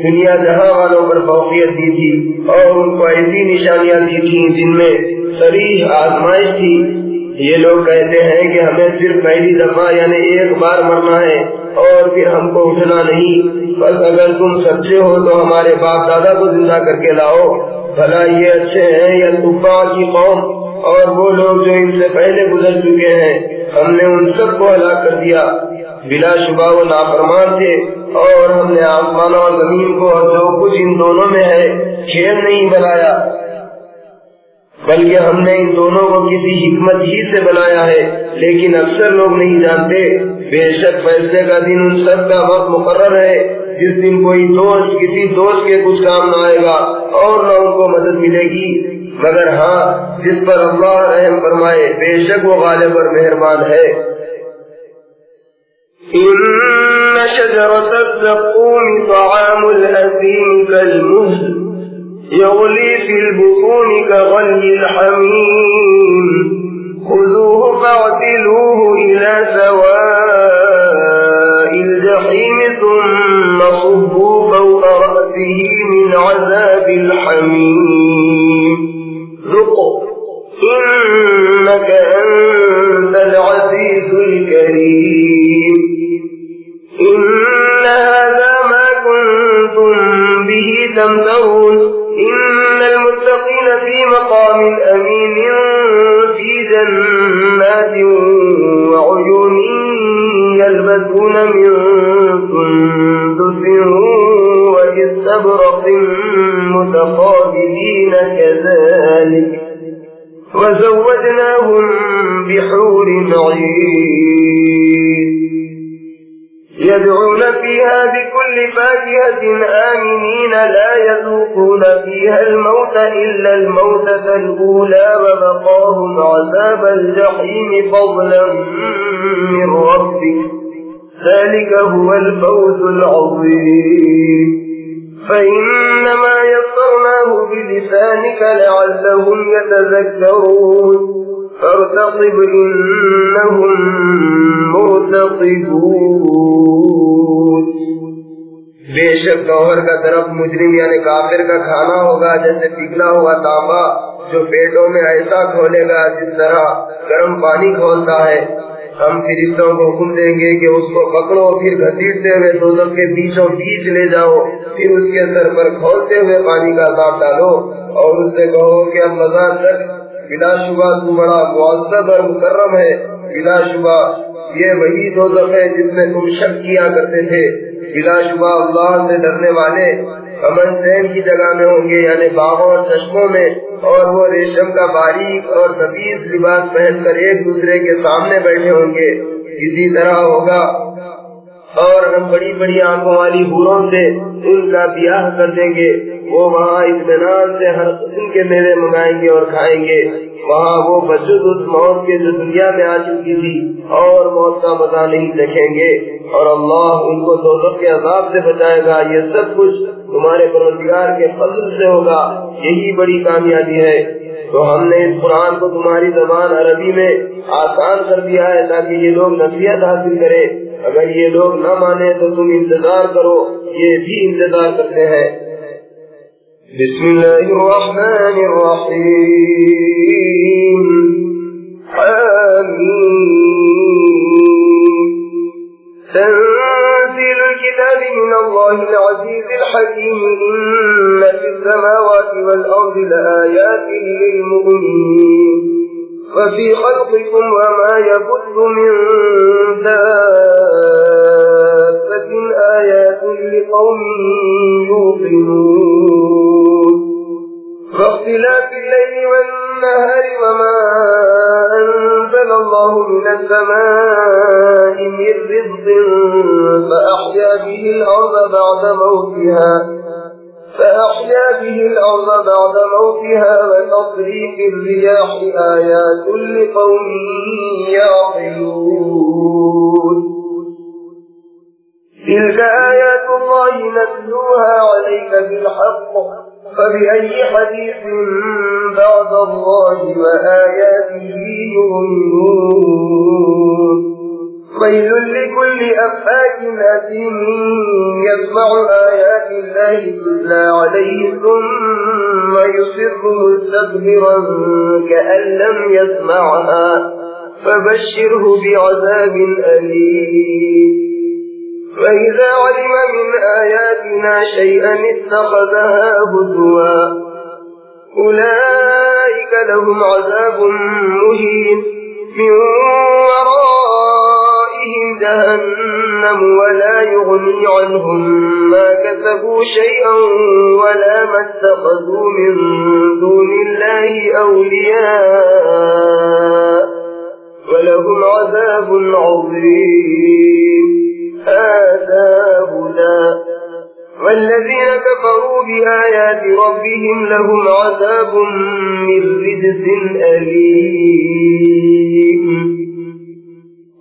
دنیا جہاں والوں پر فوقیت دی تھی اور ان کو ایسی نشانیاں دی تھی جن میں صریح آزمائش تھی یہ لوگ کہتے ہیں کہ ہمیں صرف پہلی دفعہ یعنی ایک بار مرنا ہے اور پھر ہم کو اٹھنا نہیں بس اگر تم سچے ہو تو ہمارے باپ دادا کو زندہ کر کے لاؤ بھلا یہ اچھے ہیں یا تبع کی قوم اور وہ لوگ جو ان سے پہلے گزر چکے ہیں ہم نے ان سب کو ہلاک کر دیا بلا شبہ وہ نافرمان تھے اور ہم نے آسمانوں اور زمین کو اور جو کچھ ان دونوں میں ہے کھیل نہیں بنایا بلکہ ہم نے ان دونوں کو کسی حکمت ہی سے بنایا ہے لیکن اکثر لوگ نہیں جانتے بے شک فیصلے کا دن ان سب کا وقت مقرر ہے جس دن کوئی دوست کسی دوست کے کچھ کام نہ آئے گا اور نہ ان کو مدد ملے گی مگر ہاں جس پر اللہ رحم فرمائے بے شک وہ غالب اور مہربان ہے ان شجرۃ الزقوم طعام الاثیم کالمہل یغلی فی البطون کغلی الحمیم خذوه فاعتلوه إلى سواء الجحيم ثم صبوا فوق رأسه من عذاب الحميم ذق إنك أنت العزيز الكريم إن هذا ما كنتم به تمترون إن المتقين في مقام أمين في جنات وعيون يلبسون من سندس واستبرق متقابلين كذلك وزوجناهم بحور عين يدعون فيها بكل فاكهة آمنين لا يذوقون فيها الموت إلا الموتة الأولى ووقاهم عذاب الجحيم فضلا من ربك ذلك هو الفوز العظيم فإنما يسرناه بلسانك لعلهم يتذكرون فارتقب إنهم مرتقبون بے شک گوہر کا درخت مجرم یعنی کافر کا کھانا ہوگا جیسے پگھلا ہوا تانبا جو پیٹوں میں ایسا کھولے گا جس طرح گرم پانی کھولتا ہے ہم فرشتوں کو حکم دیں گے کہ اس کو پکڑو پھر گھسیٹتے ہوئے دوزخ کے بیچوں بیچ لے جاؤ پھر اس کے سر پر کھولتے ہوئے پانی کا عذاب ڈالو اور اس سے کہو کہ اب مزہ چک بلا شبہ تو بڑا معزز اور مکرم ہے بلا شبہ یہ وہی دوزخ ہے جس میں تم شک کیا کرتے تھے بلا شبہ اللہ سے ڈرنے والے امن چین کی جگہ میں ہوں گے یعنی باغوں اور چشموں میں اور وہ ریشم کا باریک اور سفید لباس پہن کر ایک دوسرے کے سامنے بیٹھے ہوں گے اسی طرح ہوگا اور ہم بڑی بڑی آنکھوں والی حوروں سے ان کا بیاہ کر دیں گے وہ وہاں اطمینان سے ہر قسم کے میوے منگائیں گے اور کھائیں گے وہاں وہ بجز اس موت کے جو دنیا میں آ چکی تھی اور موت کا مزہ نہیں چکھیں گے اور اللہ ان کو دوزخ کے عذاب سے بچائے گا یہ سب کچھ تمہارے پروردگار کے فضل سے ہوگا یہی بڑی کامیابی ہے تو ہم نے اس قرآن کو تمہاری زبان عربی میں آسان کر دیا ہے تاکہ یہ لوگ نصیحت حاصل کریں اگر یہ لوگ نہ مانے تو تم انتظار کرو یہ بھی انتظار کرتے ہیں بسم اللہ الرحمن الرحیم حمیم تنزيل الكتاب من الله العزيز الحكيم إن في السماوات والأرض لآيات للمؤمنين وفي خلقكم وما يبث من دابة آيات لقوم يوقنون واختلاف الليل والنهار وما أنزل الله من السماء من رزق فأحيا به الأرض بعد موتها وتصريف الرياح آيات لقوم يعقلون تلك آيات الله نتلوها عليك بالحق فبأي حديث بعد الله وآياته يؤمنون ويل لكل أفاك أثيم يسمع آيات الله تتلى عليه ثم يصر مستكبرا كأن لم يسمعها فبشره بعذاب أليم وإذا علم من آياتنا شيئا اتخذها هزوا أولئك لهم عذاب مهين من ورائهم جهنم ولا يغني عنهم ما كسبوا شيئا ولا ما اتخذوا من دون الله أولياء ولهم عذاب عظيم هذا هدى والذين كفروا بآيات ربهم لهم عذاب من رجز أليم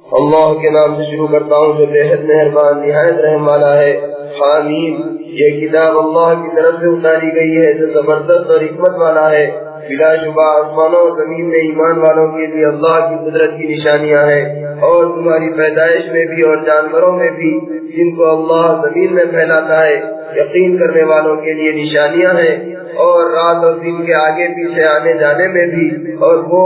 اللہ کے نام سے شروع کرتا ہوں جو بےحد مہربان نہایت رحم والا ہے حامیم یہ کتاب اللہ کی طرف سے اتاری گئی ہے جو زبردست اور حکمت والا ہے بلا شبہ آسمانوں اور زمین میں ایمان والوں کے لیے اللہ کی قدرت کی نشانیاں ہیں اور تمہاری پیدائش میں بھی اور جانوروں میں بھی جن کو اللہ زمین میں پھیلاتا ہے یقین کرنے والوں کے لیے نشانیاں ہیں اور رات اور دن کے آگے پیچھے آنے جانے میں بھی اور وہ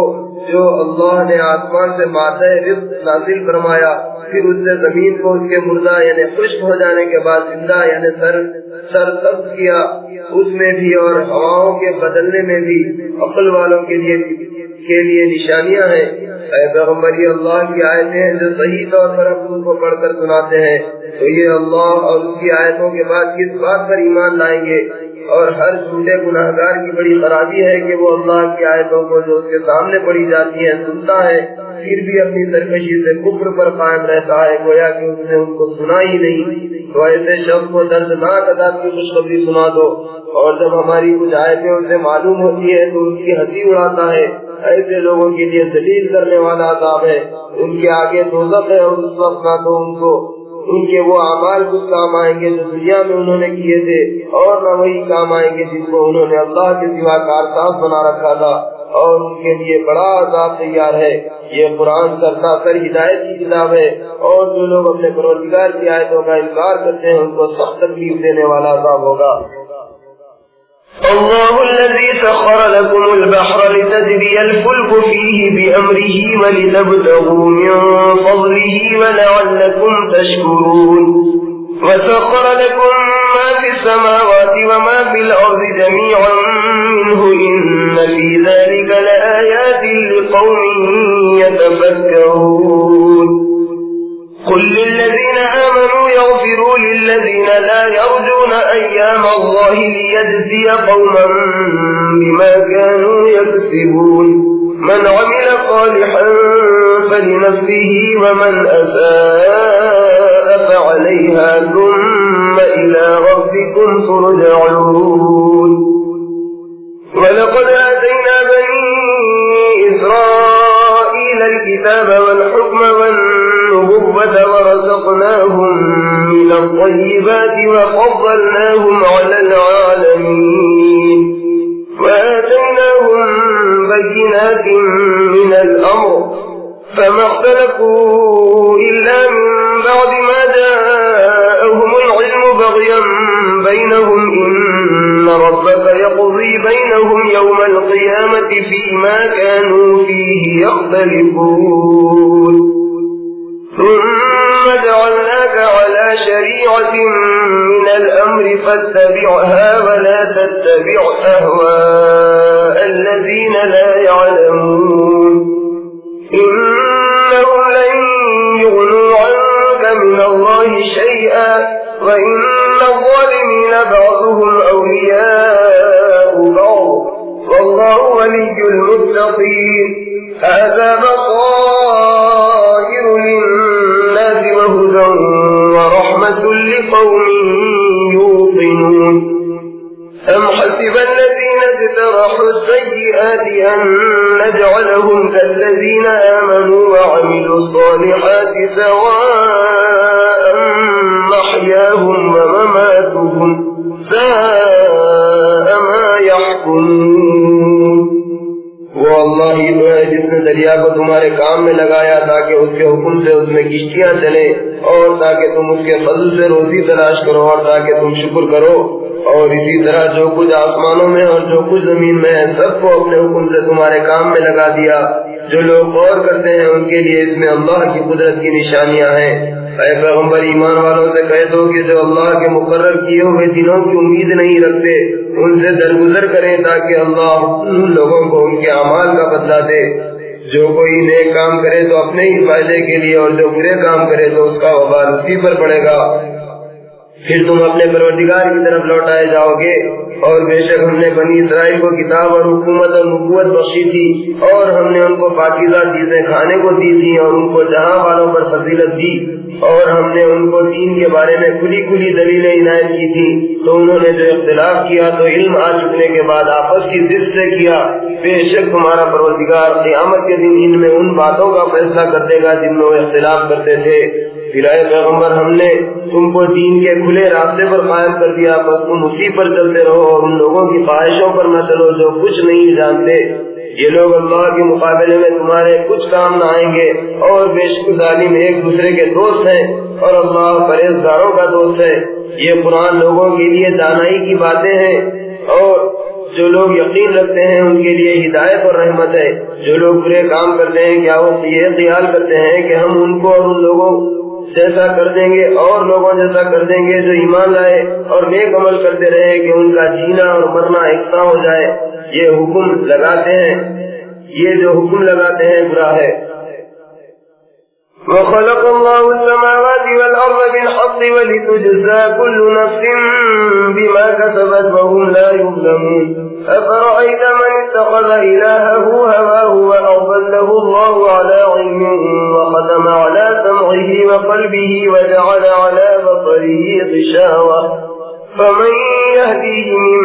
جو اللہ نے آسمان سے مادہ رزق نازل فرمایا پھر اس سے زمین کو اس کے مردہ یعنی خشک ہو جانے کے بعد زندہ یعنی سر سبز کیا اس میں بھی اور ہواؤں کے بدلنے میں بھی عقل والوں کے لیے نشانیاں ہیں اے پیغمبر یہ اللہ کی آیتیں ہیں جو صحیح طور پر ہم ان کو پڑھ کر سناتے ہیں تو یہ اللہ اور اس کی آیتوں کے بعد کس بات پر ایمان لائیں گے اور ہر جھوٹے گناہگار کی بڑی خرابی ہے کہ وہ اللہ کی آیتوں کو جو اس کے سامنے پڑھی جاتی ہیں سنتا ہے پھر بھی اپنی سرکشی سے کفر پر قائم رہتا ہے گویا کہ اس نے ان کو سنا ہی نہیں تو ایسے شخص کو دردناک عذاب کی خوشخبری سنا دو اور جب ہماری کچھ آیتیں اسے معلوم ہوتی ہے تو ان کی ہنسی اڑاتا ہے ایسے لوگوں کے لیے ذلیل کرنے والا عذاب ہے ان کے آگے دوزخ ہے اور اس وقت نہ تو ان کے وہ اعمال کچھ کام آئیں گے جو دنیا میں انہوں نے کیے تھے اور نہ وہی کام آئیں گے جن کو انہوں نے اللہ کے سوا کارساز بنا رکھا تھا اور ان کے لیے بڑا عذاب تیار ہے یہ قرآن سرتاسر ہدایت کی کتاب ہے اور جو لوگ اپنے پروردگار کی آیتوں کا انکار کرتے ہیں ان کو سخت تکلیف دینے والا عذاب ہوگا الله الذي سخر لكم البحر لتجري الفلك فيه بأمره ولتبتغوا من فضله ولعلكم تشكرون وسخر لكم ما في السماوات وما في الأرض جميعا منه إن في ذلك لآيات لقوم يتفكرون قل للذين آمنوا يغفروا للذين لا يرجون أيام الله ليجزي قوما بما كانوا يكسبون من عمل صالحا فلنفسه ومن أساء فعليها ثم إلى ربكم ترجعون ولقد آتينا بني إسرائيل الكتاب والحكم والنبوة ورزقناهم من الطيبات وفضلناهم على العالمين وآتيناهم بينات من الأمر فما اختلفوا إلا من بعد ما جاءهم العلم بغيا بينهم إن ربك يقضي بينهم يوم القيامة فيما كانوا فيه يختلفون ثم جعلناك على شريعة من الأمر فاتبعها ولا تتبع أهواء الذين لا يعلمون إنهم لن يغنوا عنك من الله شيئا وإن الظالمين بعضهم أولياء بعض والله ولي المتقين هذا بصائر للناس وهدى ورحمة لقوم يوقنون أم حسب الذين اجترحوا السيئات أن نجعلهم كالذين آمنوا وعملوا الصالحات سواء محياهم ومماتهم ساء ما يحكمون وہ اللہ ہی تو ہے جس نے دریا کو تمہارے کام میں لگایا تاکہ اس کے حکم سے اس میں کشتیاں چلیں اور تاکہ تم اس کے فضل سے روزی تلاش کرو اور تاکہ تم شکر کرو اور اسی طرح جو کچھ آسمانوں میں اور جو کچھ زمین میں ہے سب کو اپنے حکم سے تمہارے کام میں لگا دیا جو لوگ غور کرتے ہیں ان کے لیے اس میں اللہ کی قدرت کی نشانیاں ہیں اے پیغمبر ایمان والوں سے کہہ دو کہ جو اللہ کے مقرر کیے ہوئے دنوں کی امید نہیں رکھتے ان سے درگزر کریں تاکہ اللہ ان لوگوں کو ان کے اعمال کا بدلہ دے جو کوئی نیک کام کرے تو اپنے ہی فائدے کے لیے اور جو برے کام کرے تو اس کا وبال اسی پر پڑے گا پھر تم اپنے پروردگار کی طرف لوٹائے جاؤ گے اور بے شک ہم نے بنی اسرائیل کو کتاب اور حکومت اور نبوت بخشی تھی اور ہم نے ان کو پاکیزہ چیزیں کھانے کو دی تھی اور ان کو جہاں والوں پر فضیلت دی اور ہم نے ان کو دین کے بارے میں کھلی کھلی دلیلیں عنایت کی تھی تو انہوں نے جو اختلاف کیا تو علم آ چکنے کے بعد آپس کی ضد سے کیا بے شک تمہارا پروردگار قیامت کے دن ان میں ان باتوں کا فیصلہ کر دے گا جن میں وہ اختلاف کرتے تھے پھر اے پیغمبر ہم نے تم کو دین کے کھلے راستے پر قائم کر دیا بس تم اسی پر چلتے رہو اور ان لوگوں کی خواہشوں پر نہ چلو جو کچھ نہیں جانتے یہ لوگ اللہ کے مقابلے میں تمہارے کچھ کام نہ آئیں گے اور بے شک ظالم ایک دوسرے کے دوست ہیں اور اللہ پرہیزگاروں کا دوست ہے یہ قرآن لوگوں کے لیے دانائی کی باتیں ہیں اور جو لوگ یقین رکھتے ہیں ان کے لیے ہدایت اور رحمت ہے جو لوگ برے کام کرتے ہیں کیا وہ یہ خیال کرتے ہیں کہ ہم ان کو اور ان لوگوں جیسا کر دیں گے اور لوگوں جیسا کر دیں گے جو ایمان لائے اور نیک عمل کرتے رہے کہ ان کا جینا اور مرنا یکساں ہو جائے یہ حکم لگاتے ہیں یہ جو حکم لگاتے ہیں برا ہے وَخَلَقَ اللَّهُ السَّمَاوَاتِ وَالْأَرْضَ بِالْحَقِّ وَلِتُجْزَى كُلُّ نَفْسٍ بِمَا كَسَبَتْ وَهُمْ لَا يُظْلَمُونَ أَفَرَأَيْتَ مَنِ اتَّخَذَ إِلَٰهَهُ هَوَاهُ وَأَضَلَّهُ اللَّهُ عَلَىٰ عِلْمٍ وَخَتَمَ عَلَىٰ سَمْعِهِ وَقَلْبِهِ وَجَعَلَ عَلَىٰ بَصَرِهِ غِشَاوَةً فَمَن يَهْدِيهِ مِن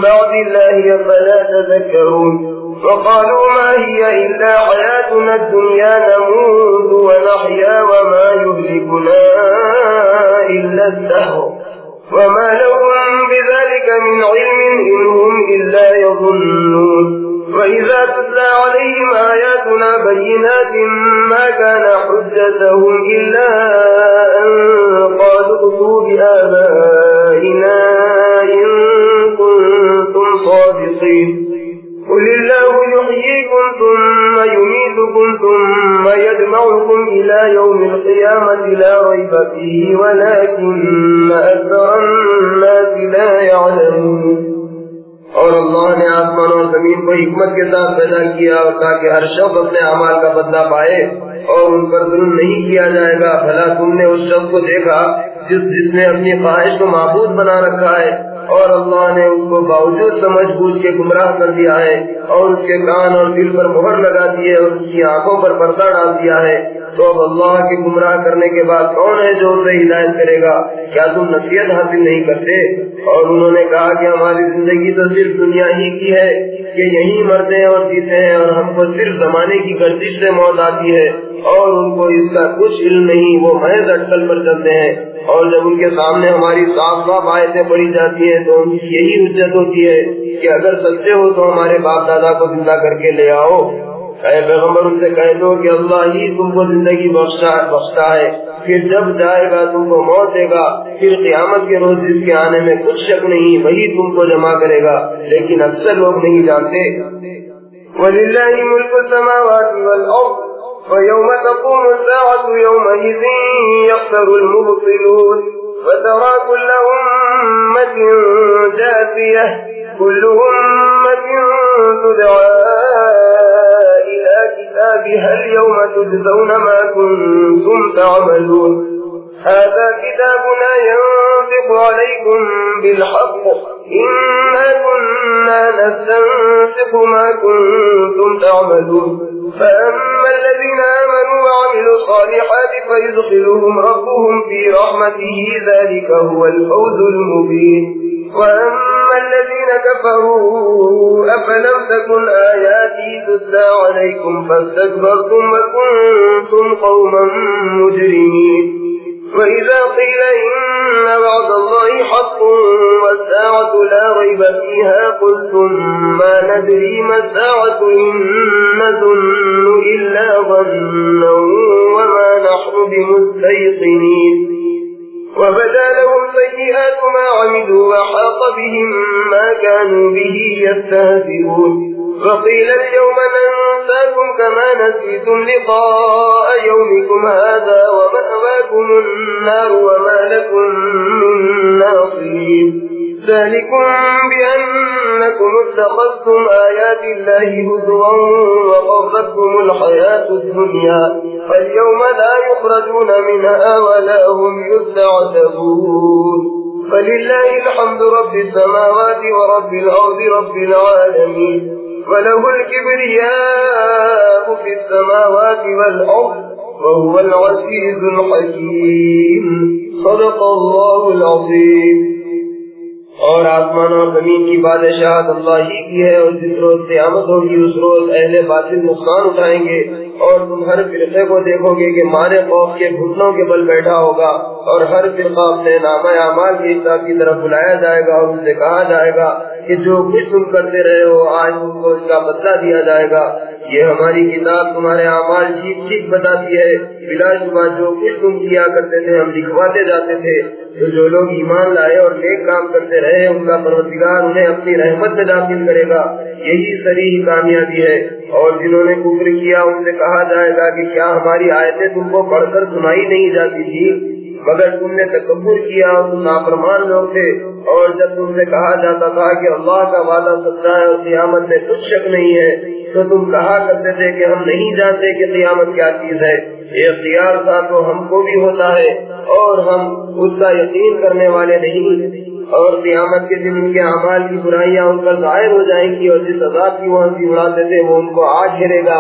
بَعْدِ اللَّهِ أَفَلَا تَذَكَّرُونَ وقالوا ما هي إلا حياتنا الدنيا نموت ونحيا وما يهلكنا إلا الدهر وما لهم بذلك من علم إن هم إلا يظنون وإذا تتلى عليهم آياتنا بينات ما كان حجتهم إلا أن قالوا ائتوا بآبائنا إن كنتم صادقين قل الله يحييكم ثم يميتكم ثم يجمعكم إلى يوم القيامة لا ريب فيه ولكن أكثر الناس لا يعلمون اور اللہ نے آسمان اور زمین کو حکمت کے ساتھ پیدا کیا اور تاکہ ہر شخص اپنے اعمال کا بدلہ پائے اور ان پر ظلم نہیں کیا جائے گا بھلا تم نے اس شخص کو دیکھا جس نے اپنی خواہش کو معبود بنا رکھا ہے اور اللہ نے اس کو باوجود سمجھ بوجھ کے گمراہ کر دیا ہے اور اس کے کان اور دل پر مہر لگا دی ہے اور اس کی آنکھوں پر پردہ ڈال دیا ہے تو اب اللہ کے گمراہ کرنے کے بعد کون ہے جو اسے ہدایت کرے گا کیا تم نصیحت حاصل نہیں کرتے اور انہوں نے کہا کہ ہماری زندگی تو صرف دنیا ہی کی ہے کہ یہیں مرتے ہیں اور جیتے ہیں اور ہم کو صرف زمانے کی گردش سے موت آتی ہے اور ان کو اس کا کچھ علم نہیں وہ محض اٹکل پر چلتے ہیں اور جب ان کے سامنے ہماری صاف صاف آیتیں پڑھی جاتی ہیں تو ان کی یہی حجت ہوتی ہے کہ اگر سچے ہو تو ہمارے باپ دادا کو زندہ کر کے لے آؤ اے پیغمبر ان سے کہہ دو کہ اللہ ہی تم کو زندگی بخشتا ہے پھر جب جائے گا تم کو موت دے گا پھر قیامت کے روز جس کے آنے میں کچھ شک نہیں وہی تم کو جمع کرے گا لیکن اکثر لوگ نہیں جانتے وَلِلَّهِ مُلْكُ السَّمَاوَاتِ وَالْأَرْضِ ويوم تقوم الساعة يومئذ يخسر المبطلون فترى كل أمة جاثية كل أمة تدعى إلى كتابها اليوم تجزون ما كنتم تعملون هذا كتابنا ينطق عليكم بالحق إنا كنا نستنسخ ما كنتم تعملون فأما الذين آمنوا وعملوا الصالحات فيدخلهم ربهم في رحمته ذلك هو الفوز المبين وأما الذين كفروا أفلم تكن آياتي تتلى عليكم فاستكبرتم وكنتم قوما مجرمين وإذا قيل إن وعد الله حق والساعة لا ريب فيها قلتم ما ندري ما الساعة إن نظن إلا ظنا وما نحن بمستيقنين وبدا لهم سيئات ما عملوا وحاق بهم ما كانوا به يستهزئون وقيل اليوم ننساكم كما نسيتم لقاء يومكم هذا ومأواكم النار وما لكم من ناصرين ذلكم بأنكم اتخذتم آيات الله هزوا وغرتكم الحياة الدنيا فاليوم لا يخرجون منها ولا هم يستعتبون فلله الحمد رب السماوات ورب الأرض رب العالمين وله الكبرياء في السماوات والأرض وهو العزيز الحكيم صدق الله العظيم اور آسمان اور زمین کی بادشاہت اللہ ہی کی ہے اور جس روز قیامت ہوگی اس روز اہل باطل نقصان اٹھائیں گے اور تم ہر فرقے کو دیکھو گے کہ مارے خوف کے گھٹنوں کے بل بیٹھا ہوگا اور ہر فرقہ اپنے نامہ اعمال کے حساب کی طرف بلایا جائے گا اور ان سے کہا جائے گا کہ جو کچھ تم کرتے رہے ہو آج تم کو اس کا بدلہ دیا جائے گا یہ ہماری کتاب تمہارے اعمال ٹھیک ٹھیک بتاتی ہے بلا شبہ جو کچھ تم کیا کرتے تھے ہم لکھواتے جاتے تھے تو جو لوگ ایمان لائے اور نیک کام کرتے رہے ان کا پروردگار انہیں اپنی رحمت میں داخل کرے گا یہی صریح کامیابی ہے اور جنہوں نے کفر کیا ان سے کہا جائے گا کہ کیا ہماری آیتیں تم کو پڑھ کر سنائی نہیں جاتی تھی مگر تم نے تکبر کیا اور تم نافرمان لوگ تھے اور جب تم سے کہا جاتا تھا کہ اللہ کا وعدہ سچا ہے اور قیامت میں کچھ شک نہیں ہے تو تم کہا کرتے تھے کہ ہم نہیں جانتے کہ قیامت کیا چیز ہے یہ اختیار تھا تو ہم کو بھی ہوتا ہے اور ہم اس کا یقین کرنے والے نہیں اور قیامت کے دن ان کے اعمال کی برائیاں ان پر ظاہر ہو جائیں گی اور جس عذاب کی وہ ہنسی اڑاتے تھے وہ ان کو آج گھیرے گا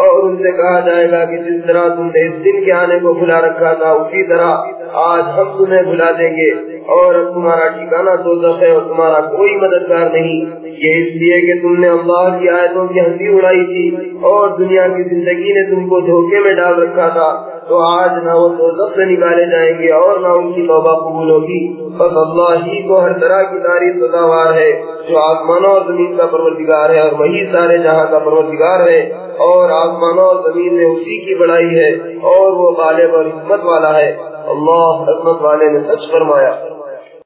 اور ان سے کہا جائے گا کہ جس طرح تم نے اس دن کے آنے کو بھلا رکھا تھا اسی طرح آج ہم تمہیں بھلا دیں گے اور اب تمہارا ٹھکانہ دوزخ ہے اور تمہارا کوئی مددگار نہیں یہ اس لیے کہ تم نے اللہ کی آیتوں کی ہنسی اڑائی تھی اور دنیا کی زندگی نے تم کو دھوکے میں ڈال رکھا تھا تو آج نہ وہ دوزخ سے نکالے جائیں گے اور نہ ان کی توبہ قبول ہوگی بس اللہ ہی کو ہر طرح کی تعریف سزاوار ہے جو آسمانوں اور زمین کا پروردگار ہے اور وہی سارے جہاں کا پروردگار ہے اور آسمانوں اور زمین میں اسی کی بڑائی ہے اور وہ غالب اور حکمت والا ہے اللہ عظمت والے نے سچ فرمایا